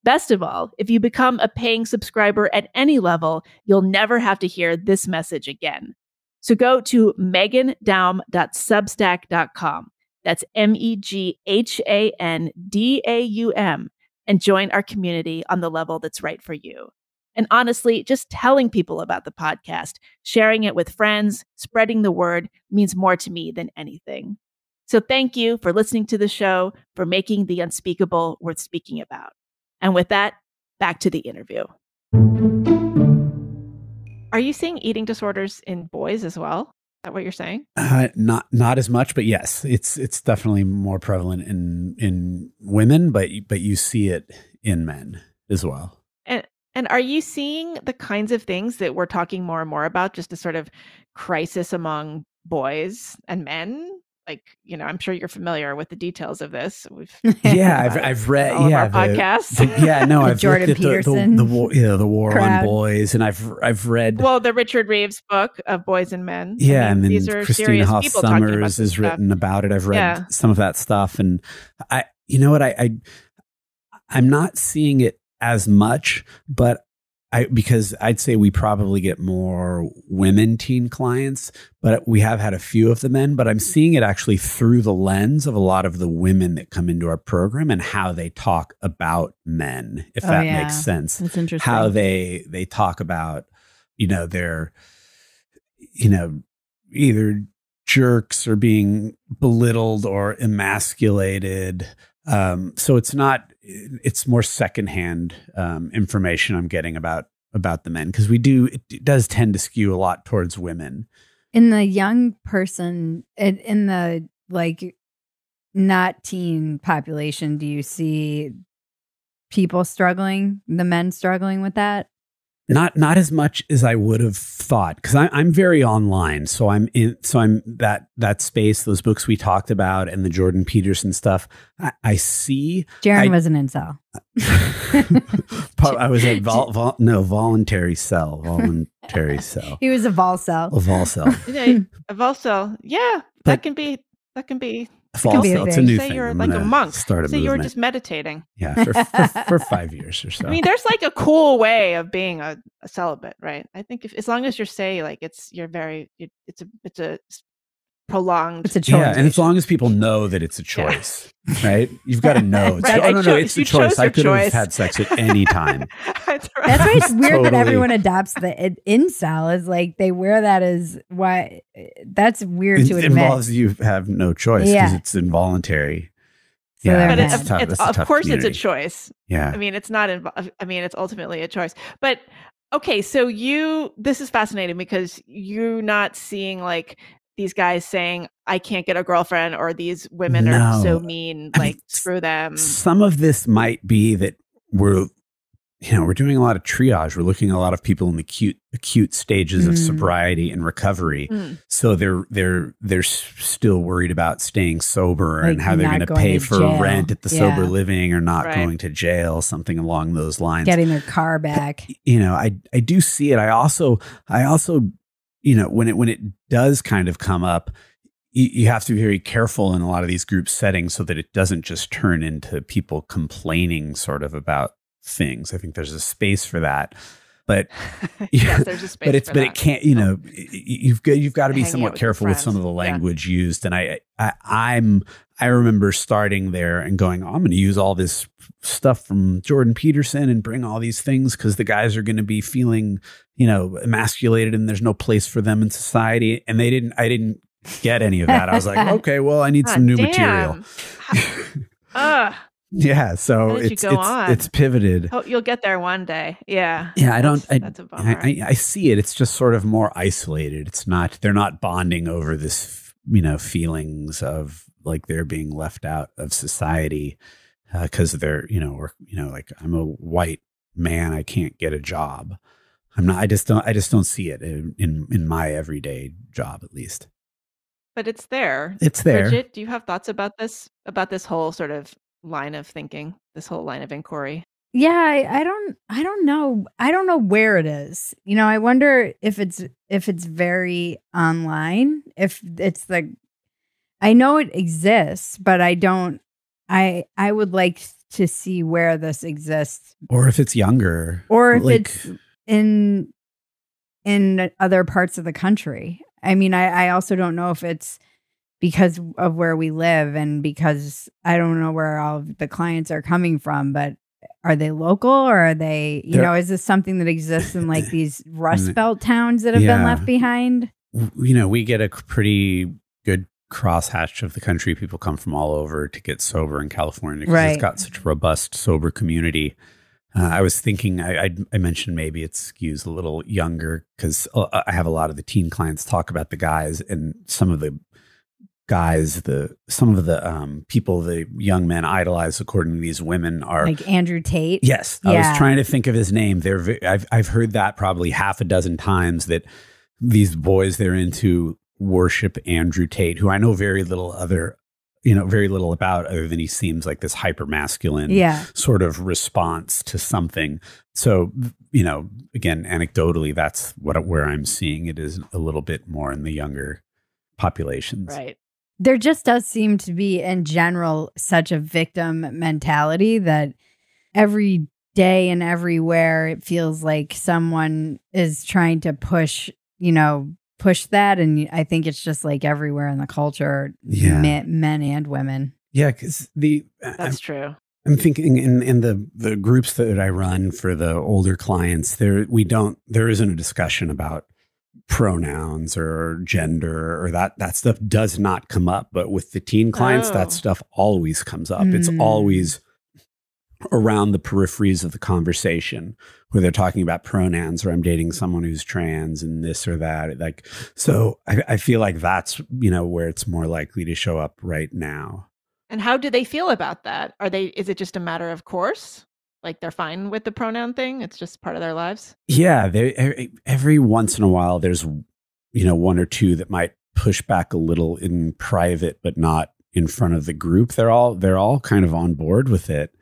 Best of all, if you become a paying subscriber at any level, you'll never have to hear this message again. So go to megandaum.substack.com. That's MEGHANDAUM, and join our community on the level that's right for you. And honestly, just telling people about the podcast, sharing it with friends, spreading the word means more to me than anything. So thank you for listening to the show, for making The Unspeakable worth speaking about. And with that, back to the interview. Are you seeing eating disorders in boys as well? Is that what you're saying? Not as much, but yes, it's definitely more prevalent in women, but you see it in men as well. And are you seeing the kinds of things that we're talking more and more about, just a sort of crisis among boys and men? Like, I'm sure you're familiar with the details of this. I've read all of our podcasts. I've Jordan looked at Peterson the war crowd. on boys, and I've read the Richard Reeves book of Boys and Men. And then these are Christina serious Hoff people talking about Summers this has stuff. written about it. I've read some of that stuff, and I'm not seeing it as much, but because I'd say we probably get more women teen clients, but we have had a few of the men, but I'm seeing it actually through the lens of a lot of the women that come into our program and how they talk about men, if that makes sense. That's interesting. How they talk about, their, either jerks or being belittled or emasculated. So it's more secondhand information I'm getting about the men, because it does tend to skew a lot towards women. In the young person, in the not teen population, do you see the men struggling with that? Not as much as I would have thought, because I'm very online. So I'm that space, those books we talked about, and the Jordan Peterson stuff. I see. Jeren was an incel. I was at voluntary cell. Voluntary cell. He was a vol cell. A vol cell. A vol cell. Yeah, that can be. Fall cell. It's a new thing. You're like a monk. Say you were just meditating. Yeah, for 5 years or so. I mean, there's like a cool way of being a celibate, right? I think as long as you say it's a prolonged. It's a choice. Yeah, and as long as people know that it's a choice, right? You've got to know. Right. It's a choice. I could have had sex at any time. That's right. That's why it's weird that everyone adopts the incel. Is like they wear that as why. That's weird to admit. It involves you have no choice because it's involuntary. So but it's tough. Of course, community. it's a choice. Yeah. I mean, it's not. It's ultimately a choice. But okay, so this is fascinating because you're not seeing these guys saying, I can't get a girlfriend, or these women are so mean, screw them. Some of this might be that we're we're doing a lot of triage. We're looking at a lot of people in the acute stages of sobriety and recovery. So they're still worried about staying sober and how they're going to pay for rent at the sober living or not going to jail, something along those lines. Getting their car back. I do see it. I also, when it does kind of come up, you have to be very careful in a lot of these group settings so that it doesn't just turn into people complaining sort of about things. I think there's a space for that, but yes, there's a space. But it can't. You've got to be somewhat careful with some of the language used. And I remember starting there and going, I'm going to use all this stuff from Jordan Peterson and bring all these things because the guys are going to be feeling, emasculated and there's no place for them in society. And I didn't get any of that. I was like, okay, well, I need some new material. Yeah, so it's pivoted. Oh, you'll get there one day. Yeah. Yeah, that's a bummer. I see it. It's just sort of more isolated. they're not bonding over this, feelings of like they're being left out of society because they're, like I'm a white man, I can't get a job. I just don't see it in my everyday job, at least. But it's there. It's there. Bridget, do you have thoughts about this whole sort of line of thinking, this whole line of inquiry? Yeah, I don't know. I don't know where it is. I wonder if it's very online, if it's I know it exists, but I would like to see where this exists. Or if it's younger. Or if it's in other parts of the country. I mean, I also don't know if it's because of where we live and because I don't know where all of the clients are coming from, but are they local or are they, is this something that exists in like these Rust Belt towns that have been left behind? We get a pretty good crosshatch of the country. People come from all over to get sober in California because it's got such a robust sober community. I was thinking, I mentioned maybe it skews a little younger because I have a lot of the teen clients talk about the guys and some of the guys, some of the people the young men idolize according to these women are like Andrew Tate. Yes, I was trying to think of his name. I've heard that probably half a dozen times that these boys they're into worship Andrew Tate, who I know very little about other than he seems like this hyper masculine sort of response to something. So, again, anecdotally, that's where I'm seeing it is a little bit more in the younger populations. Right. There just does seem to be in general such a victim mentality that every day and everywhere it feels like someone is trying to push that. And I think it's just like everywhere in the culture, men and women. Yeah, because that's true. I'm thinking in the groups that I run for the older clients, there isn't a discussion about pronouns or gender or that stuff does not come up. But with the teen clients, that stuff always comes up. It's always around the peripheries of the conversation where they're talking about pronouns or I'm dating someone who's trans and this or that. Like, so I feel like that's, where it's more likely to show up right now. And how do they feel about that? Is it just a matter of course? Like they're fine with the pronoun thing? It's just part of their lives? Yeah. Every once in a while, there's, one or two that might push back a little in private, but not in front of the group. They're all kind of on board with it.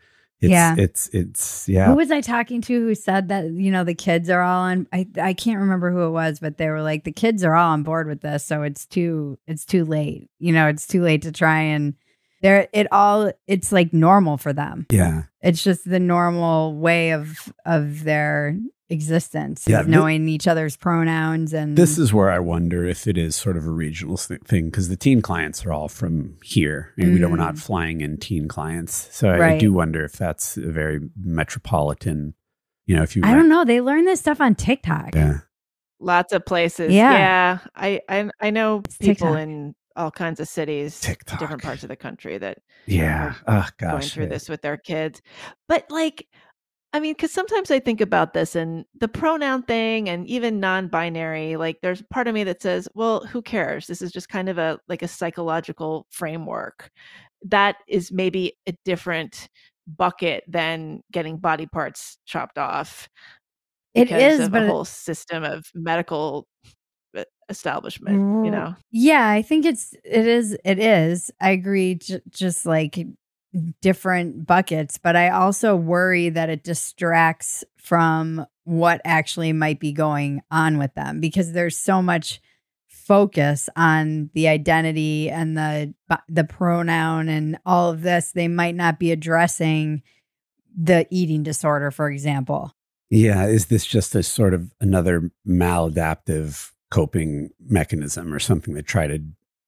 It's Who was I talking to who said that, the kids are all on, I can't remember who it was, but they were like, the kids are all on board with this. So it's too late. It's too late to try and it's like normal for them. Yeah. It's just the normal way of their existence, knowing each other's pronouns. And this is where I wonder if it is sort of a regional thing because the teen clients are all from here and we're not flying in teen clients. So I do wonder if that's a very metropolitan, if you I don't know. They learn this stuff on TikTok. Yeah. Lots of places. Yeah. I know people TikTok. in all kinds of cities, TikTok. different parts of the country that are going through this with their kids. But because sometimes I think about this and the pronoun thing and even non-binary, like there's part of me that says, well, who cares? This is just kind of a psychological framework that is maybe a different bucket than getting body parts chopped off It because is, of but a whole system of medical establishment, you know? Yeah, I think it is. I agree, just like different buckets, but I also worry that it distracts from what actually might be going on with them, because there's so much focus on the identity and the pronoun and all of this. They might not be addressing the eating disorder, for example. Yeah. Is this just a sort of another maladaptive coping mechanism or something to try to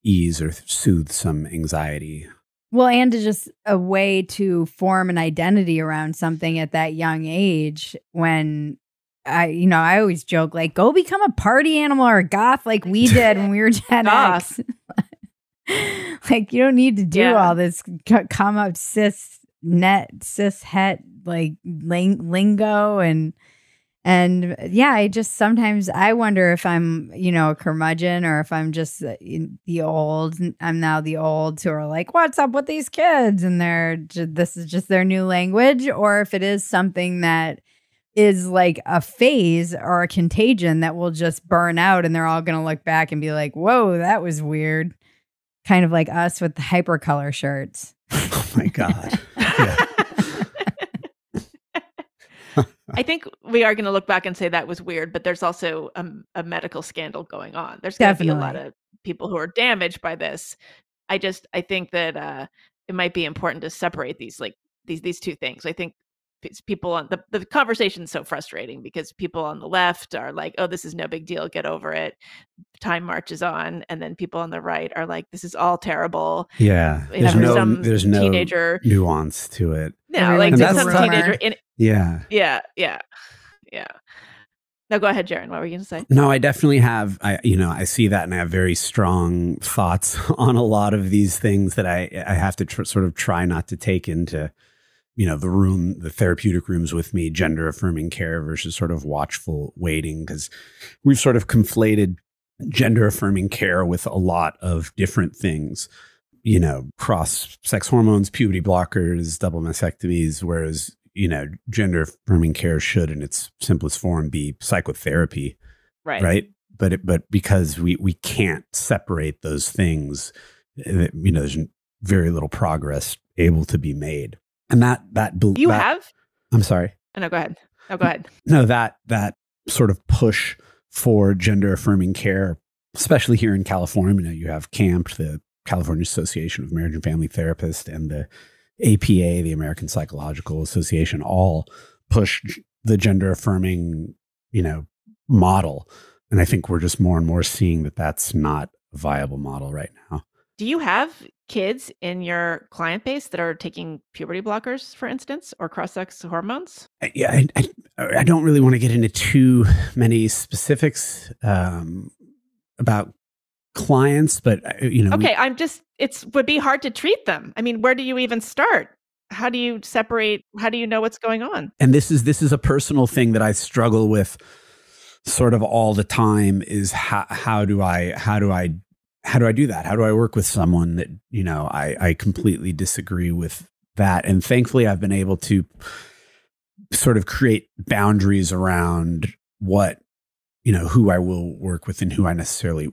ease or soothe some anxiety? Well, and to just a way to form an identity around something at that young age, when I always joke, like, go become a party animal or a goth like we did when we were Gen X. Like, you don't need to do all this come up cis het like lingo and yeah, I just sometimes I wonder if I'm, a curmudgeon, or if I'm just I'm now the olds who are like, what's up with these kids? And this is just their new language, or if it is something that is like a phase or a contagion that will just burn out, and they're all going to look back and be like, whoa, that was weird. Kind of like us with the hypercolor shirts. Oh my God. Yeah. I think we are going to look back and say that was weird, but there's also a medical scandal going on. There's going to be a lot of people who are damaged by this. I think that it might be important to separate these two things. I think people on the conversation is so frustrating because people on the left are like, oh, this is no big deal, get over it, time marches on, and then people on the right are like, this is all terrible. Yeah, there's no teenager nuance to it. No, like some teenager in yeah. Now go ahead, Jeren. What were you going to say? No, I definitely have. I see that, and I have very strong thoughts on a lot of these things that I have to sort of try not to take into the therapeutic rooms with me, gender affirming care versus sort of watchful waiting, because we've sort of conflated gender affirming care with a lot of different things, cross sex hormones, puberty blockers, double mastectomies, whereas, gender affirming care should in its simplest form be psychotherapy. Right. But because we can't separate those things, there's very little progress able to be made. And I'm sorry. No, go ahead. No, go ahead. No, that sort of push for gender affirming care, especially here in California, you have CAMP, the California Association of Marriage and Family Therapists, and the APA, the American Psychological Association, all push the gender affirming, model. And I think we're just more and more seeing that that's not a viable model right now. Do you have kids in your client base that are taking puberty blockers, for instance, or cross-sex hormones? Yeah, I don't really want to get into too many specifics about clients, but Okay, it would be hard to treat them. I mean, where do you even start? How do you separate? How do you know what's going on? And this is a personal thing that I struggle with sort of all the time, is how do I do that? How do I work with someone that, I completely disagree with that? And thankfully I've been able to sort of create boundaries around what, who I will work with and who I necessarily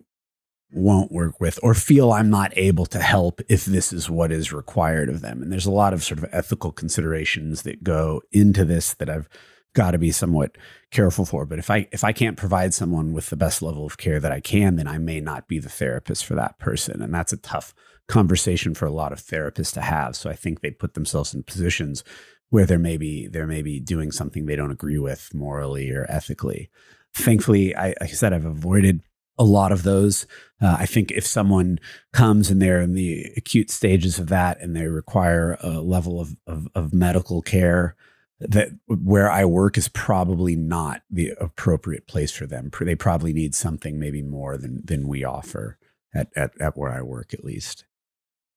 won't work with, or feel I'm not able to help if this is what is required of them. And there's a lot of sort of ethical considerations that go into this that I've got to be somewhat careful for. But if I can't provide someone with the best level of care that I can, then I may not be the therapist for that person. And that's a tough conversation for a lot of therapists to have. So I think they put themselves in positions where they're maybe doing something they don't agree with morally or ethically. Thankfully, like I said, I've avoided a lot of those. I think if someone comes and they're in the acute stages of that and they require a level of medical care, that where I work is probably not the appropriate place for them. They probably need something maybe more than we offer at where I work, at least.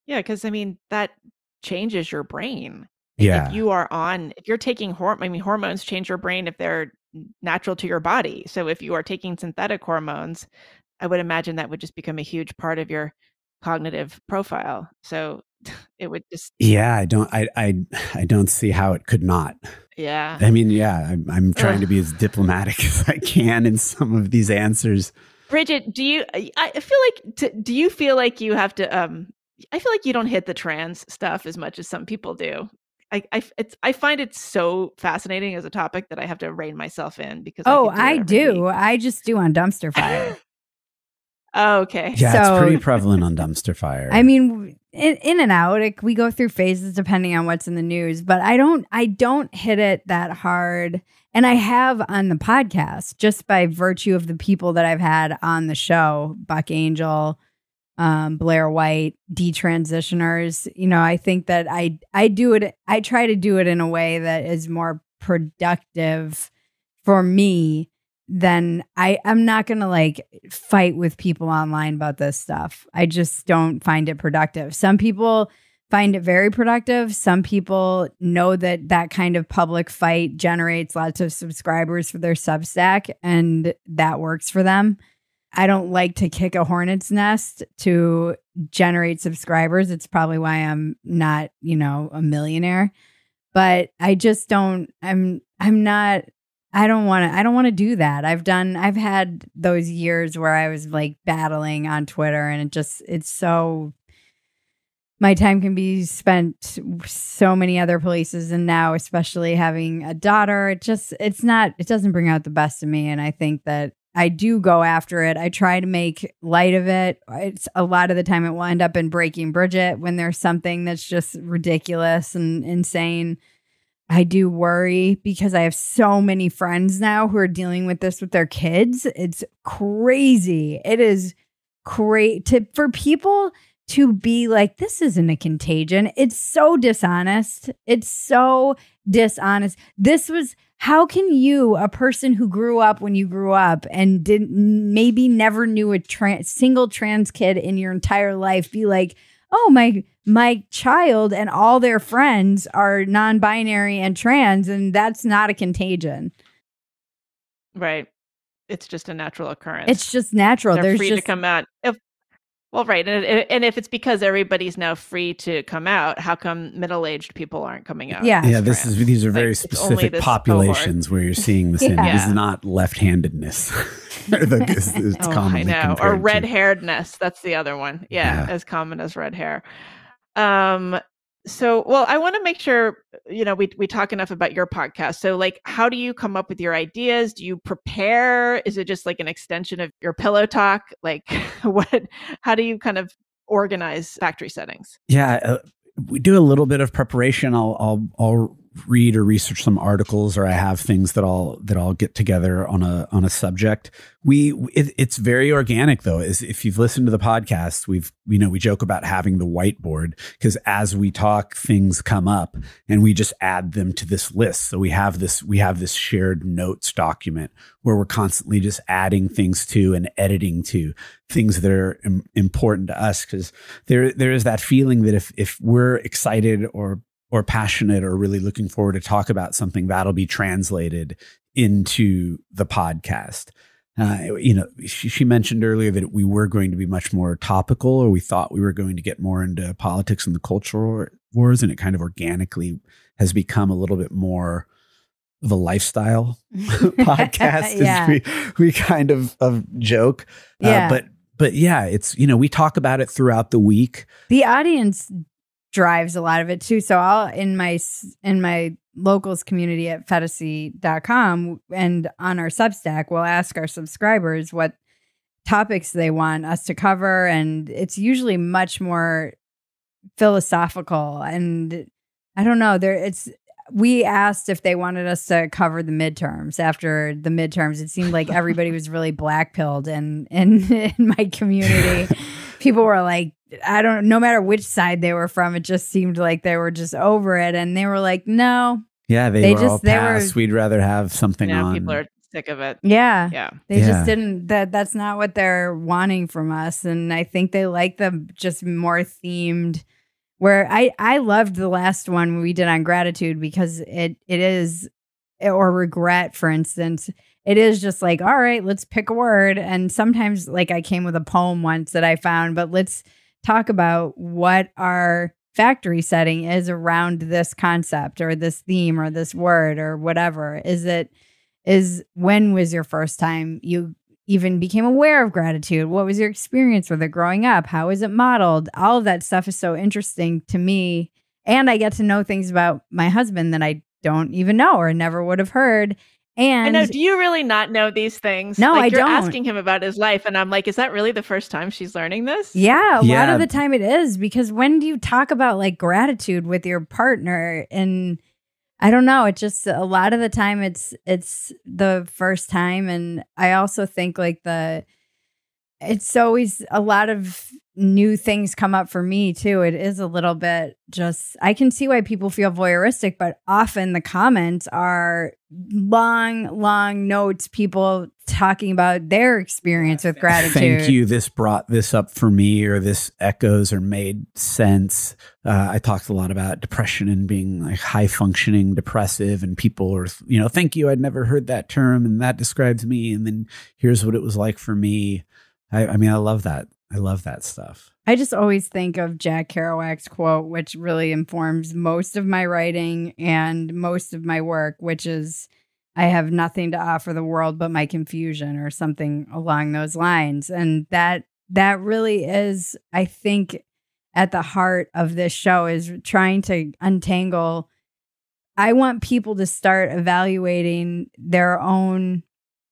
Yeah, because I mean, that changes your brain. Yeah. If you're taking hormones change your brain if they're natural to your body. So if you are taking synthetic hormones, I would imagine that would just become a huge part of your cognitive profile. So it would just. Yeah, I don't see how it could not. Yeah. I mean, yeah, I'm trying to be as diplomatic as I can in some of these answers. Bridget, do you feel like you have to, I feel like you don't hit the trans stuff as much as some people do. I find it so fascinating as a topic that I have to rein myself in because I do. I just do on Dumpster Fire. Oh, okay. Yeah, so, it's pretty prevalent on Dumpster Fire. I mean, in and out, we go through phases depending on what's in the news, but I don't hit it that hard. And I have on the podcast just by virtue of the people that I've had on the show, Buck Angel, Blair White, detransitioners. You know, I think that I do it. I try to do it in a way that is more productive for me. Then I'm not going to like fight with people online about this stuff. I just don't find it productive. Some people find it very productive. Some people know that kind of public fight generates lots of subscribers for their Substack, and that works for them. I don't like to kick a hornet's nest to generate subscribers. It's probably why I'm not, a millionaire. But I just don't. I don't want to do that. I've had those years where I was like battling on Twitter, and it's so, my time can be spent so many other places. And now, especially having a daughter, it doesn't bring out the best of me. And I think that I do go after it. I try to make light of it. It's a lot of the time it will end up in Breaking Bridget when there's something that's just ridiculous and insane. I do worry because I have so many friends now who are dealing with this with their kids. It's crazy. It is great for people to be like, this isn't a contagion. It's so dishonest. How can you, a person who grew up when you grew up and maybe never knew a single trans kid in your entire life, be like, oh, my child and all their friends are non-binary and trans, and that's not a contagion. Right. It's just a natural occurrence. It's just natural. They're free to come out. Right. And if it's because everybody's now free to come out, how come middle-aged people aren't coming out? Yeah. These are very specific populations where you're seeing this. Yeah. This is not left-handedness. It's commonly compared or red-hairedness. That's the other one. Yeah, as common as red hair. I want to make sure, we talk enough about your podcast. So like, how do you come up with your ideas? Do you prepare? Is it just like an extension of your pillow talk? Like how do you kind of organize factory settings? Yeah, we do a little bit of preparation. I'll read or research some articles, or I have things that I'll get together on a subject. It's very organic though. If you've listened to the podcast, we joke about having the whiteboard because as we talk, things come up and we just add them to this list. So we have this shared notes document where we're constantly just adding things to and editing to things that are important to us, because there is that feeling that if we're excited or passionate or really looking forward to talk about something, that'll be translated into the podcast. She mentioned earlier that we were going to be much more topical, or we thought we were going to get more into politics and the cultural wars, and it kind of organically has become a little bit more of a lifestyle podcast. Yeah. We kind of joke. Yeah. But yeah, it's, we talk about it throughout the week. The audience drives a lot of it too. So I'll in my locals community at Phetasy.com and on our Substack, we'll ask our subscribers what topics they want us to cover, and it's usually much more philosophical. And I don't know, we asked if they wanted us to cover the midterms. After the midterms, it seemed like everybody was really black-pilled, and in my community, people were like, no matter which side they were from, it just seemed like they were just over it. And they were like, no. Yeah, they were all past. We'd rather have something on. People are sick of it. Yeah. Yeah. They just didn't, that's not what they're wanting from us. And I think they like the just more themed, where I loved the last one we did on gratitude, because it is, or regret, for instance. It is just like, all right, let's pick a word. And sometimes like I came with a poem once that I found, but let's talk about what our factory setting is around this concept or this theme or this word or whatever. When was your first time you even became aware of gratitude? What was your experience with it growing up? How is it modeled? All of that stuff is so interesting to me. And I get to know things about my husband that I don't even know or never would have heard. And I know. Do you really not know these things? No, I you're don't. Asking him about his life, and I'm like, is that really the first time she's learning this? Yeah, a lot of the time it is, because when do you talk about like gratitude with your partner? And I don't know. It just a lot of the time it's the first time, and I also think like it's always a lot of new things come up for me too. It is a little bit just, I can see why people feel voyeuristic, but often the comments are long notes, people talking about their experience with gratitude. Thank you. This brought this up for me, or this echoes or made sense. I talked a lot about depression and being like high functioning depressive, and people are, thank you. I'd never heard that term, and that describes me. And then here's what it was like for me. I mean, I love that. I love that stuff. I just always think of Jack Kerouac's quote, which really informs most of my writing and most of my work, which is, I have nothing to offer the world but my confusion, or something along those lines. And that really is, I think, at the heart of this show, is trying to untangle. I want people to start evaluating their own,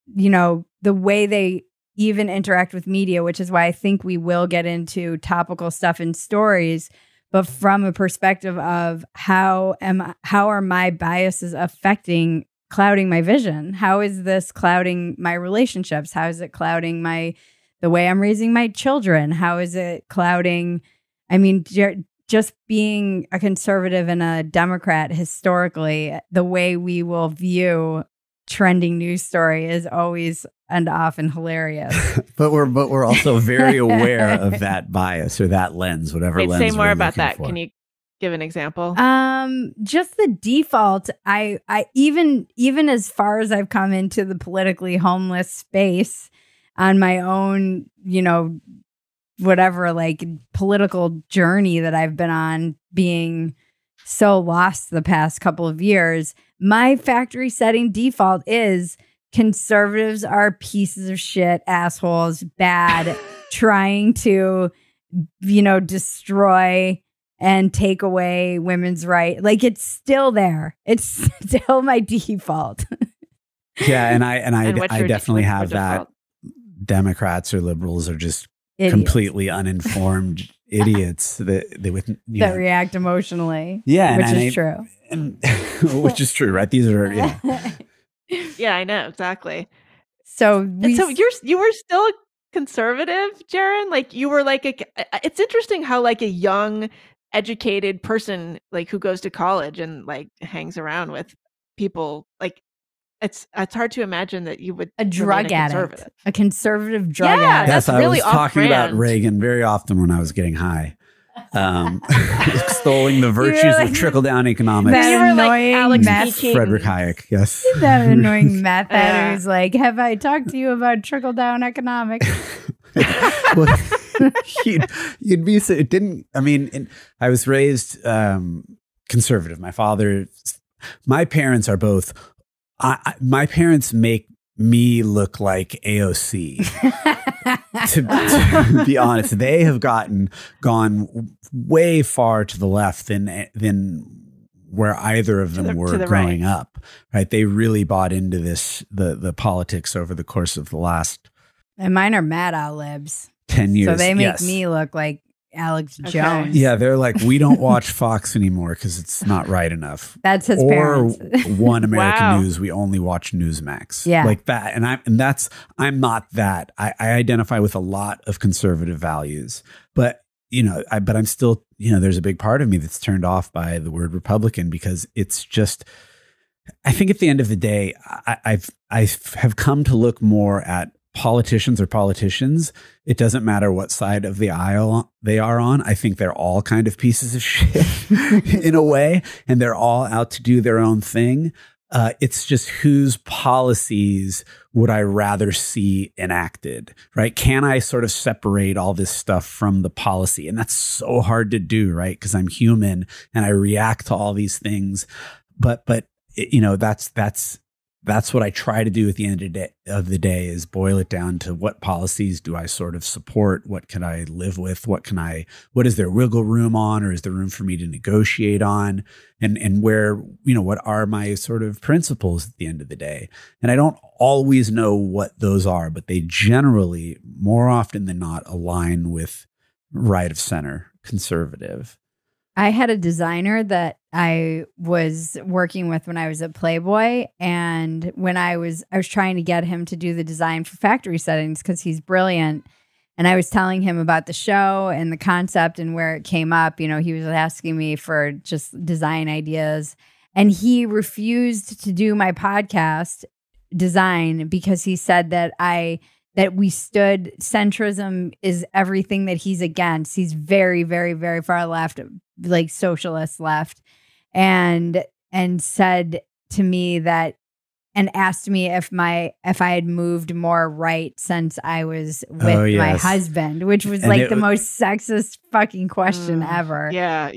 the way they even interact with media, which is why I think we will get into topical stuff and stories, but from a perspective of how are my biases clouding my vision? How is this clouding my relationships? How is it clouding the way I'm raising my children? How is it clouding, just being a conservative and a Democrat historically, the way we will view trending news story is always and often hilarious. but we're also very aware of that bias or that lens, whatever lens. Say more about that. For. Can you give an example? Just the default. I even as far as I've come into the politically homeless space on my own, whatever, like political journey that I've been on, being so lost the past couple of years, my factory setting default is conservatives are pieces of shit, assholes, bad, trying to, destroy and take away women's rights. Like, it's still there. It's still my default. Yeah, and I definitely have that. Democrats or liberals are just idiots. Completely uninformed idiots that react emotionally. Yeah, which is true. Which is true, right? These are Yeah, I know, exactly. So you were still a conservative, Jeren? Like, you were like it's interesting how like a young, educated person, like, who goes to college and like hangs around with people, like, it's hard to imagine that you would a drug addict, a conservative drug addict. That's really I was talking about Reagan very often when I was getting high. Extolling the virtues of trickle-down economics. That annoying Frederick Hayek, yes. That annoying meth head who's like, have I talked to you about trickle-down economics? Well, you'd be so, it didn't, I was raised conservative. My parents are both, my parents make me look like AOC. to be honest, they have gone way far to the left than where either of them were growing up. Right? They really bought into the politics over the course of the last. And mine are mad libs. 10 years. So they make me look like Alex Jones. Yeah, they're like, we don't watch Fox anymore because it's not right enough. That's his parents. One American News, we only watch Newsmax. Yeah, like that. I'm not that. I identify with a lot of conservative values, but I'm still, there's a big part of me that's turned off by the word Republican, because it's just, I think at the end of the day, I have come to look more at politicians. It doesn't matter what side of the aisle they are on. I think they're all kind of pieces of shit in a way, and they're all out to do their own thing. It's just whose policies would I rather see enacted, right? Can I sort of separate all this stuff from the policy? And that's so hard to do, right? Because I'm human and I react to all these things. But that's what I try to do at the end of the day is boil it down to what policies do I sort of support? What can I live with? What is there wiggle room on, or is there room for me to negotiate on? And where, what are my sort of principles at the end of the day? And I don't always know what those are, but they generally, more often than not, align with right of center, conservative. I had a designer that I was working with when I was at Playboy, and when I was trying to get him to do the design for factory settings because he's brilliant, and I was telling him about the show and the concept and where it came up. He was asking me for just design ideas, and he refused to do my podcast design because he said that we stood, centrism is everything that he's against. He's very, very, very far left, like socialist left, and said to me that, and asked me if I had moved more right since I was with my husband, which was the most sexist fucking question ever. Yeah.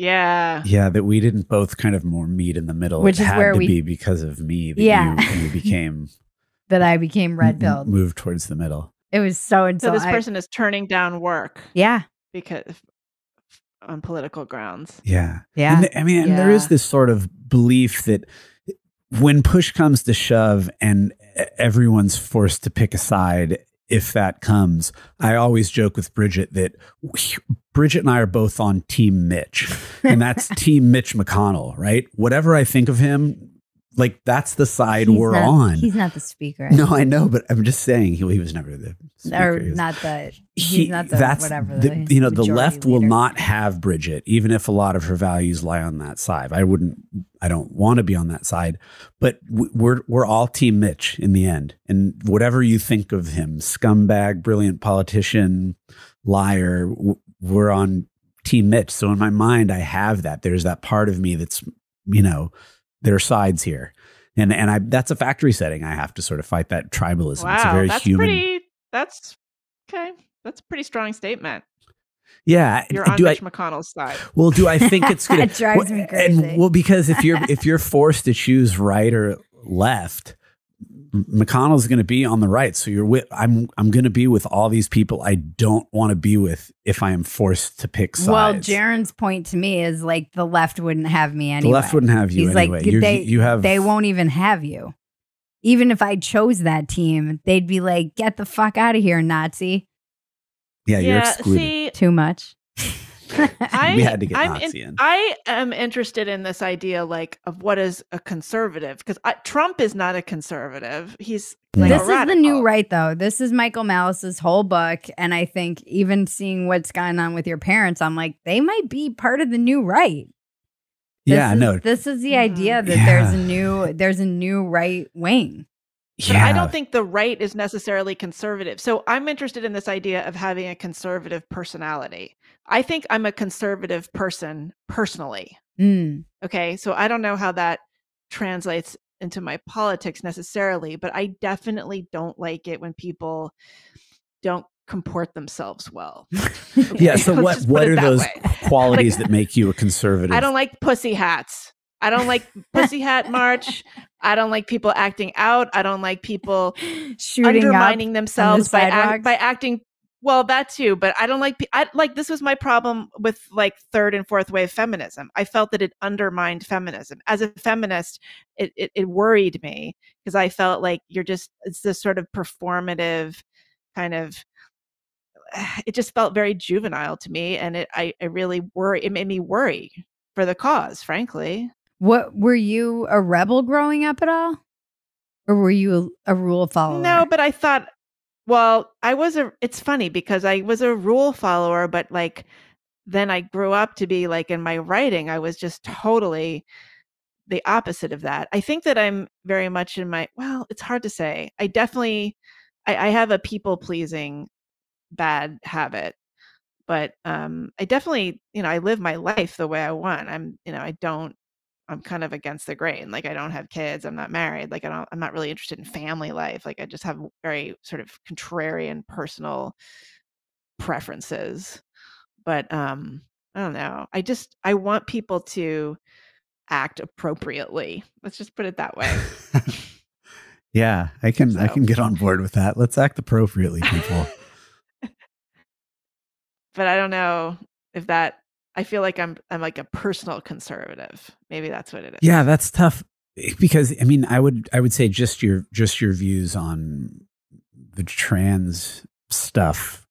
Yeah, that we didn't both kind of more meet in the middle. Which is where be because of me that you became... that I became red-pilled. Moved towards the middle. It was so this person is turning down work. Yeah. Because on political grounds. Yeah. Yeah. And there is this sort of belief that when push comes to shove and everyone's forced to pick a side, if that comes, I always joke with Bridget that Bridget and I are both on Team Mitch, and that's Team Mitch McConnell, right? Whatever I think of him, that's the side we're on. He's not the speaker. No, I know, but I'm just saying he was never the speaker. Or not the. He's not the whatever. The left leader. will not have Bridget, even if a lot of her values lie on that side. I don't want to be on that side, but we're all Team Mitch in the end. And whatever you think of him, scumbag, brilliant politician, liar, we're on Team Mitch. So in my mind, I have that. There's that part of me that's, there are sides here. And that's a factory setting. I have to sort of fight that tribalism. Wow, it's a very human. That's okay. That's a pretty strong statement. Yeah. You're on Mitch McConnell's side. Well, do I think it's going to... That drives me crazy. Because if you're forced to choose right or left, McConnell's going to be on the right. So I'm going to be with all these people I don't want to be with if I am forced to pick sides. Well, Jeren's point to me is the left wouldn't have me anyway. The left wouldn't have you anyway. They won't even have you. Even if I chose that team, they'd be like, get the fuck out of here, Nazi. Yeah, you're excluded. See, too much. We had to get Nazi in. I am interested in this idea of what is a conservative, because Trump is not a conservative. He's this is the new right, though. This is Michael Malice's whole book, and I think even seeing what's going on with your parents, I'm like, they might be part of the new right. This is the idea that there's a new right wing. But I don't think the right is necessarily conservative. So I'm interested in this idea of having a conservative personality. I think I'm a conservative person personally. Okay. So I don't know how that translates into my politics necessarily, but I definitely don't like it when people don't comport themselves well. Okay? Yeah. So what are those qualities that make you a conservative? I don't like pussy hats. I don't like Pussy Hat March. I don't like people acting out. I don't like people undermining themselves by acting. Well, that too, but I don't like. This was my problem with third and fourth wave feminism. I felt that it undermined feminism. As a feminist, it worried me because I felt like it's this sort of performative kind of. It just felt very juvenile to me, and I really worry. It made me worry for the cause, frankly. What, were you a rebel growing up at all? Or were you a rule follower? No, but I thought, it's funny because I was a rule follower, but then I grew up to be in my writing, I was just totally the opposite of that. I think that I'm very much it's hard to say. I definitely, I have a people pleasing bad habit, but I definitely, I live my life the way I want. I don't I'm kind of against the grain. Like I don't have kids, I'm not married, like I'm not really interested in family life. Like I just have very sort of contrarian personal preferences. But I don't know. I want people to act appropriately. Let's just put it that way. Yeah, I can get on board with that. Let's act appropriately, people. But I don't know if that, I feel like I'm like a personal conservative. Maybe that's what it is. Yeah, that's tough because I mean, I would say just your views on the trans stuff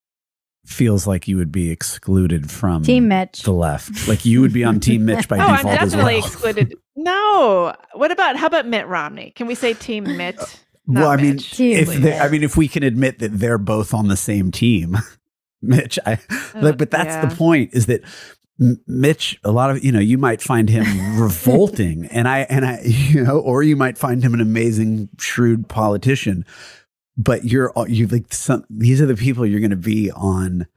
feels like you would be excluded from Team Mitch. The left. Like you would be on Team Mitch by default. I'm definitely as well. excluded. No. How about Mitt Romney? Can we say Team Mitt? Well, I mean, Mitch. if we can admit that they're both on the same team, Mitch, but that's the point is that Mitch, a lot of, you might find him revolting and I, or you might find him an amazing, shrewd politician, but you like these are the people you're going to be on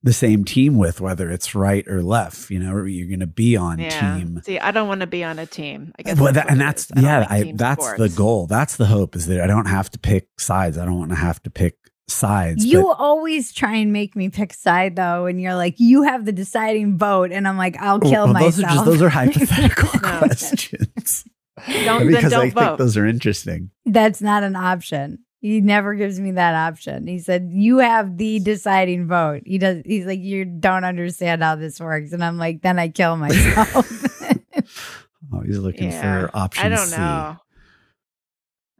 the same team with, whether it's right or left, you're going to be on team. See, I don't want to be on a team. I guess that's the goal. That's the hope is that I don't have to pick sides. I don't want to have to pick sides. You always try and make me pick side though, and you're like, you have the deciding vote, and I'm like, I'll kill myself. Those are hypothetical questions. Because I think those are interesting. That's not an option. He never gives me that option. He said, you have the deciding vote. He's like, you don't understand how this works. And I'm like, then I kill myself. Oh, he's looking for option I don't C. know.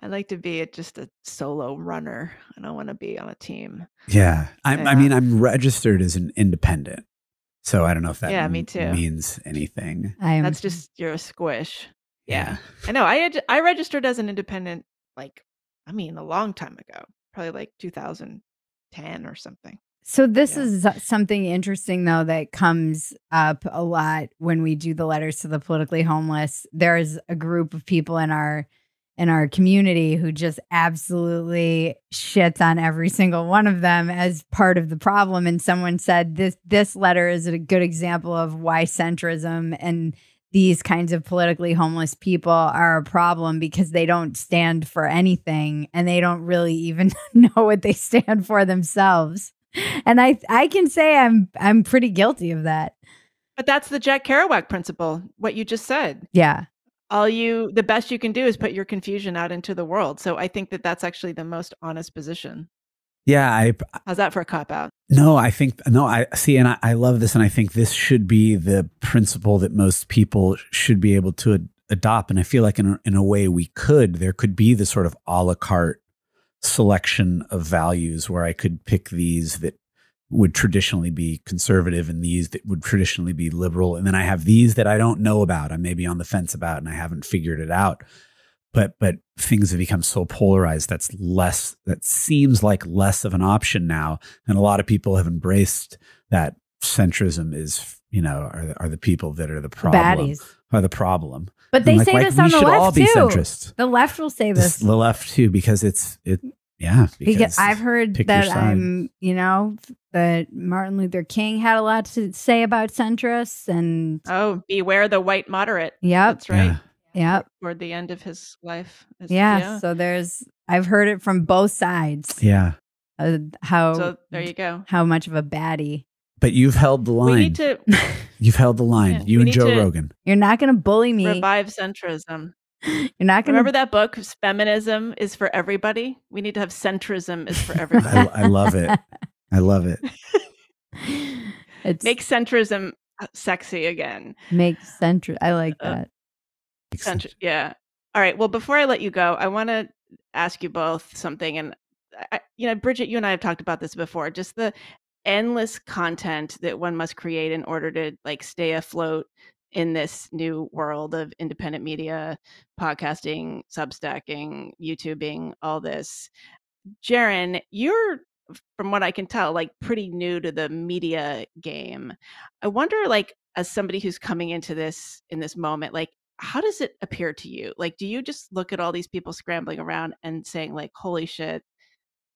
I like to be just a solo runner. I don't want to be on a team. Yeah. I mean, I'm registered as an independent. So I don't know if that me too. means anything. That's just, you're a squish. Yeah. I know. I registered as an independent, a long time ago, probably like 2010 or something. So this is something interesting, though, that comes up a lot when we do the letters to the politically homeless. There's a group of people in our community who just absolutely shits on every single one of them as part of the problem. And someone said this letter is a good example of why centrism and these kinds of politically homeless people are a problem, because they don't stand for anything and they don't really even know what they stand for themselves. And I can say I'm pretty guilty of that. But that's the Jack Kerouac principle, what you just said. Yeah. The best you can do is put your confusion out into the world. So I think that that's actually the most honest position. Yeah. How's that for a cop-out? No, I see, and I love this, and I think this should be the principle that most people should be able to adopt. And I feel like in a way there could be the sort of a la carte selection of values where I could pick these that would traditionally be conservative and these that would traditionally be liberal. And then I have these that I don't know about. I may be on the fence about and I haven't figured it out. But things have become so polarized that seems like less of an option now. And a lot of people have embraced that centrism is, are the people that are the problem. Baddies. Are the problem. But they say this on the left too. Centrist. The left will say this. The left too, because because I've heard that that Martin Luther King had a lot to say about centrists and beware the white moderate. Yep. That's right. Yep. Toward the end of his life. So I've heard it from both sides. Yeah. So there you go. How much of a baddie. But you've held the line. We need to. You've held the line. Yeah, you and Joe Rogan. You're not going to bully me. Revive centrism. You're not going to. Remember that book, Feminism is for Everybody? We need to have centrism is for everybody. I love it. I love it. Make centrism sexy again. I like that. Yeah. All right. Well, before I let you go, I want to ask you both something. And, Bridget, you and I have talked about this before, just the endless content that one must create in order to stay afloat in this new world of independent media, podcasting, substacking, YouTubing, all this. Jeren, you're, from what I can tell, pretty new to the media game. I wonder, as somebody who's coming into this in this moment, how does it appear to you? Do you just look at all these people scrambling around and saying holy shit,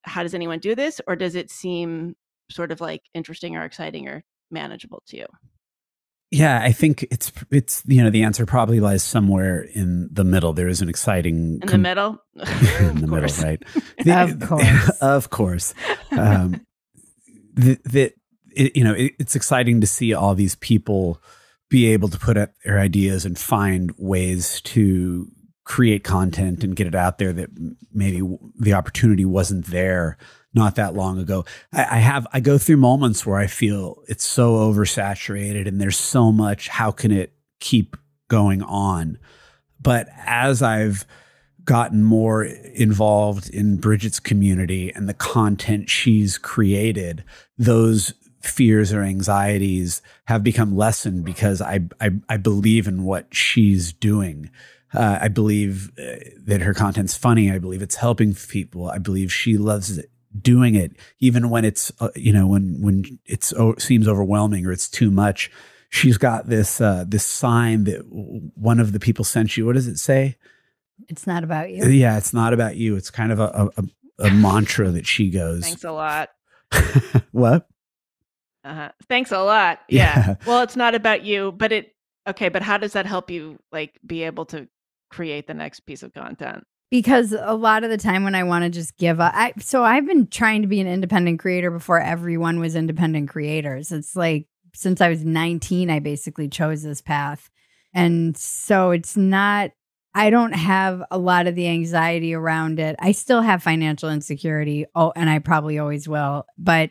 how does anyone do this? Or does it seem sort of interesting or exciting or manageable to you? Yeah, I think it's the answer probably lies somewhere in the middle. There is an exciting in the middle, in the middle, right? Of course, of course. It's exciting to see all these people be able to put up their ideas and find ways to create content and get it out there that maybe the opportunity wasn't there not that long ago. I go through moments where I feel it's so oversaturated and there's so much, how can it keep going on? But as I've gotten more involved in Bridget's community and the content she's created, those fears or anxieties have become lessened because I believe in what she's doing. I believe that her content's funny. I believe it's helping people. I believe she loves doing it, even when it's when it seems overwhelming or it's too much. She's got this sign that one of the people sent you. What does it say? It's not about you. Yeah, it's not about you. It's kind of a mantra that she goes. Thanks a lot. What? Thanks a lot. Yeah. Well, it's not about you, but but how does that help you be able to create the next piece of content? Because a lot of the time when I want to just give up, so I've been trying to be an independent creator before everyone was independent creators. It's like since I was 19, I basically chose this path. And so it's not, I don't have a lot of the anxiety around it. I still have financial insecurity, and I probably always will, but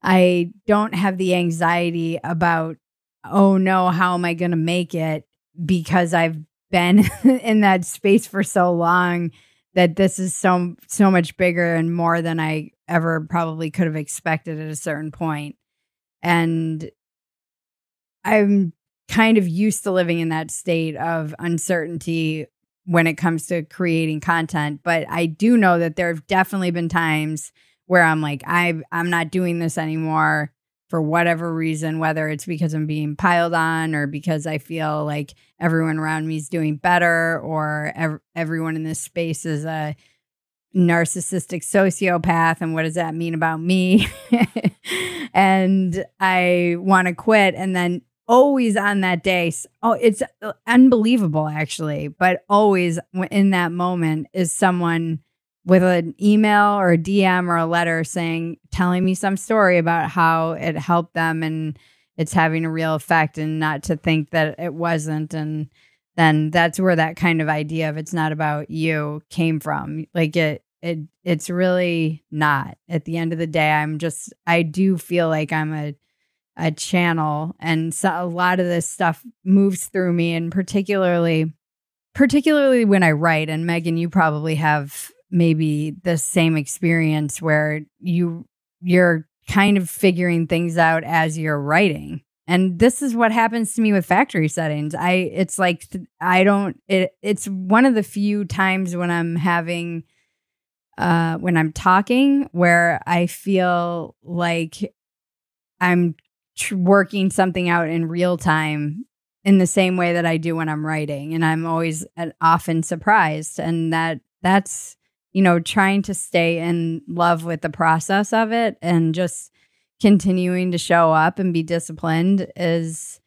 I don't have the anxiety about, oh no, how am I going to make it? Because I've been in that space for so long that this is so much bigger and more than I ever probably could have expected at a certain point. And I'm kind of used to living in that state of uncertainty when it comes to creating content. But I do know that there have definitely been times where I'm like, I'm not doing this anymore for whatever reason, whether it's because I'm being piled on or because I feel like everyone around me is doing better or everyone in this space is a narcissistic sociopath. And what does that mean about me? And I want to quit. And then always on that day, it's unbelievable actually, but always in that moment is someone with an email or a DM or a letter telling me some story about how it helped them and it's having a real effect, and not to think that it wasn't. And then that's where that kind of idea of it's not about you came from. Like it's really not. At the end of the day, I do feel like I'm a channel, and so a lot of this stuff moves through me, and particularly when I write. And Megan, you probably have maybe the same experience where you're kind of figuring things out as you're writing. And this is what happens to me with factory settings. It's one of the few times when I'm when I'm talking where I feel like I'm working something out in real time in the same way that I do when I'm writing. And I'm always often surprised. And that's trying to stay in love with the process of it and just continuing to show up and be disciplined is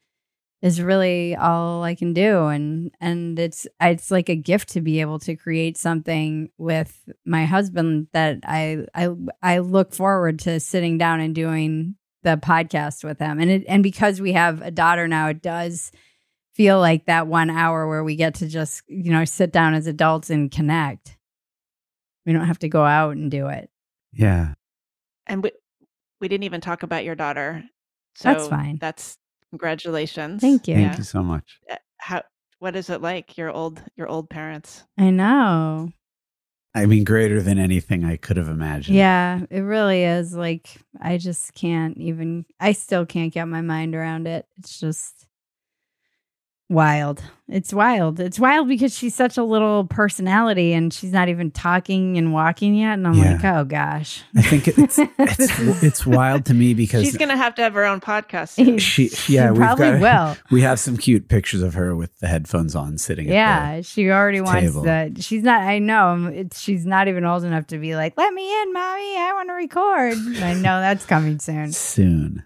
really all I can do. And it's like a gift to be able to create something with my husband that I look forward to sitting down and doing the podcast with him. And because we have a daughter now, it does feel like that 1 hour where we get to just, sit down as adults and connect. We don't have to go out and do it. Yeah. And we didn't even talk about your daughter. So that's fine. That's congratulations. Thank you. Thank you so much. What is it like, your old parents? I know. I mean, greater than anything I could have imagined. Yeah, it really is. Like, I still can't get my mind around it. It's just wild. It's wild. It's wild because she's such a little personality and she's not even talking and walking yet. And I'm like, oh gosh. I think it's wild to me because she's going to have her own podcast soon. She probably will. We have some cute pictures of her with the headphones on sitting at the she already wants table. that. She's not, I know, she's not even old enough to be like, let me in, mommy. I want to record. I know that's coming soon.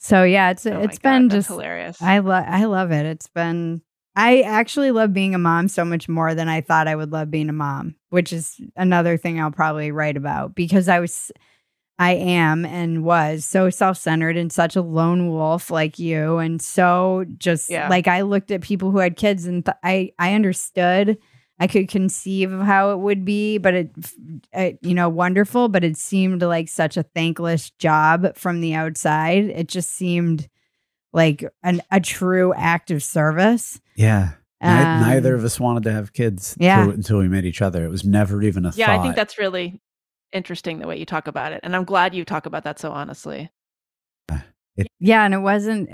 So yeah, it's been that's just hilarious. I love it. I actually love being a mom so much more than I thought I would love being a mom, which is another thing I'll probably write about, because I am and was so self-centered and such a lone wolf like you, and so just like I looked at people who had kids and I understood. I could conceive of how it would be, but it wonderful, but it seemed like such a thankless job from the outside. It just seemed like a true act of service. Yeah. Neither of us wanted to have kids until we met each other. It was never even a thought. Yeah, I think that's really interesting the way you talk about it. And I'm glad you talk about that so honestly. And it wasn't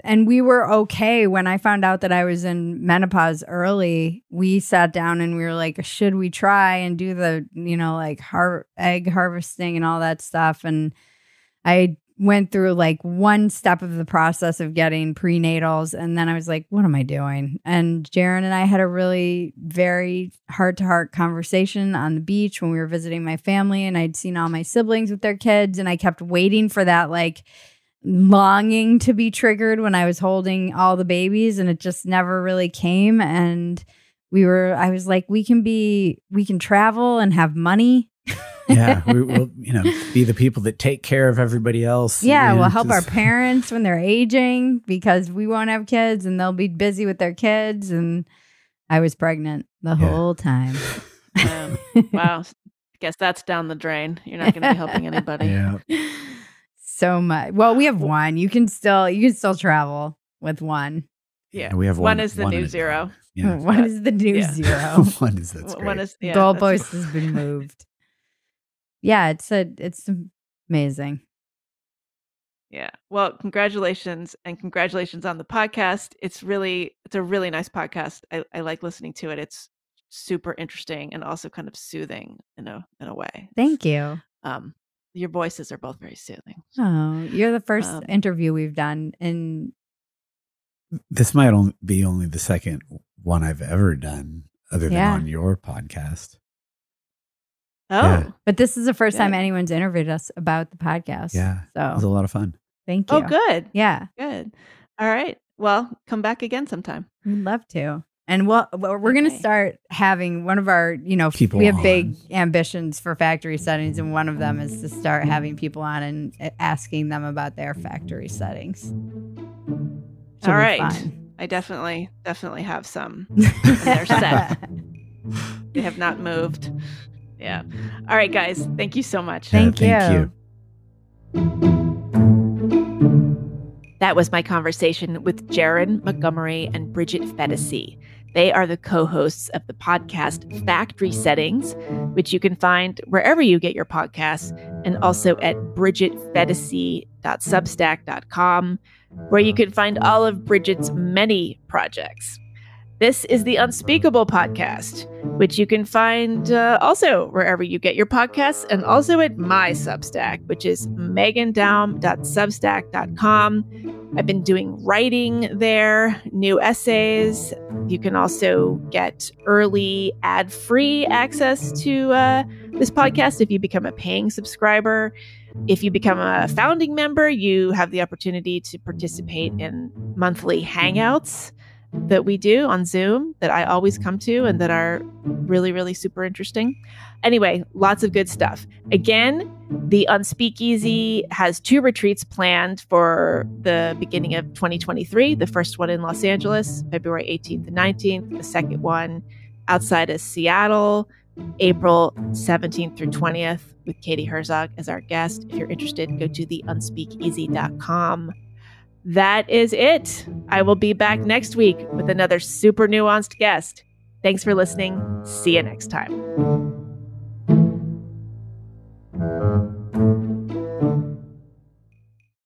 and we were okay when I found out that I was in menopause early. We sat down and we were like, should we try and do the, like egg harvesting and all that stuff? And I went through like one step of the process of getting prenatals. And then I was like, what am I doing? And Jeren and I had a really very heart-to-heart conversation on the beach when we were visiting my family, and I'd seen all my siblings with their kids, and I kept waiting for that like longing to be triggered when I was holding all the babies, and it just never really came. And I was like, we can travel and have money. Yeah, we will, be the people that take care of everybody else. Yeah, we'll help our parents when they're aging because we won't have kids and they'll be busy with their kids. And I was pregnant the whole time. Wow. Guess that's down the drain. You're not going to be helping anybody. Yeah. So much. Well, we have one. You can still travel with one. Yeah, we have one. One is the new zero. Yeah. One is the new zero. One is that's great. One is goalpost has been moved. Yeah, it's amazing. Yeah. Well, congratulations, and congratulations on the podcast. It's a really nice podcast. I like listening to it. It's super interesting and also kind of soothing in a way. Thank you. Your voices are both very soothing. Oh, you're the first interview we've done, and this might be only the second one I've ever done other than on your podcast. Oh, yeah. But this is the first time anyone's interviewed us about the podcast. Yeah. So it was a lot of fun. Thank you. Oh, good. Yeah. Good. All right. Well, come back again sometime. We'd love to. And we're going to start having one of our, people we have on. big ambitions for factory settings. And one of them is to start having people on and asking them about their factory settings. All right. I definitely have some in their set. They have not moved. Yeah. All right, guys. Thank you so much. Thank you. That was my conversation with Jeren Montgomery and Bridget Phetasy. They are the co-hosts of the podcast Factory Settings, which you can find wherever you get your podcasts, and also at bridgetphetasy.substack.com, where you can find all of Bridget's many projects. This is the Unspeakable podcast, which you can find also wherever you get your podcasts, and also at my Substack, which is megandaum.substack.com. I've been doing writing there, new essays. You can also get early ad-free access to this podcast if you become a paying subscriber. If you become a founding member, you have the opportunity to participate in monthly hangouts that we do on Zoom that I always come to and that are really, really super interesting. Anyway, lots of good stuff. Again, the Unspeakeasy has 2 retreats planned for the beginning of 2023. The first one in Los Angeles, February 18th and 19th. The second one outside of Seattle, April 17th through 20th, with Katie Herzog as our guest. If you're interested, go to theunspeakeasy.com. That is it. I will be back next week with another super nuanced guest. Thanks for listening. See you next time.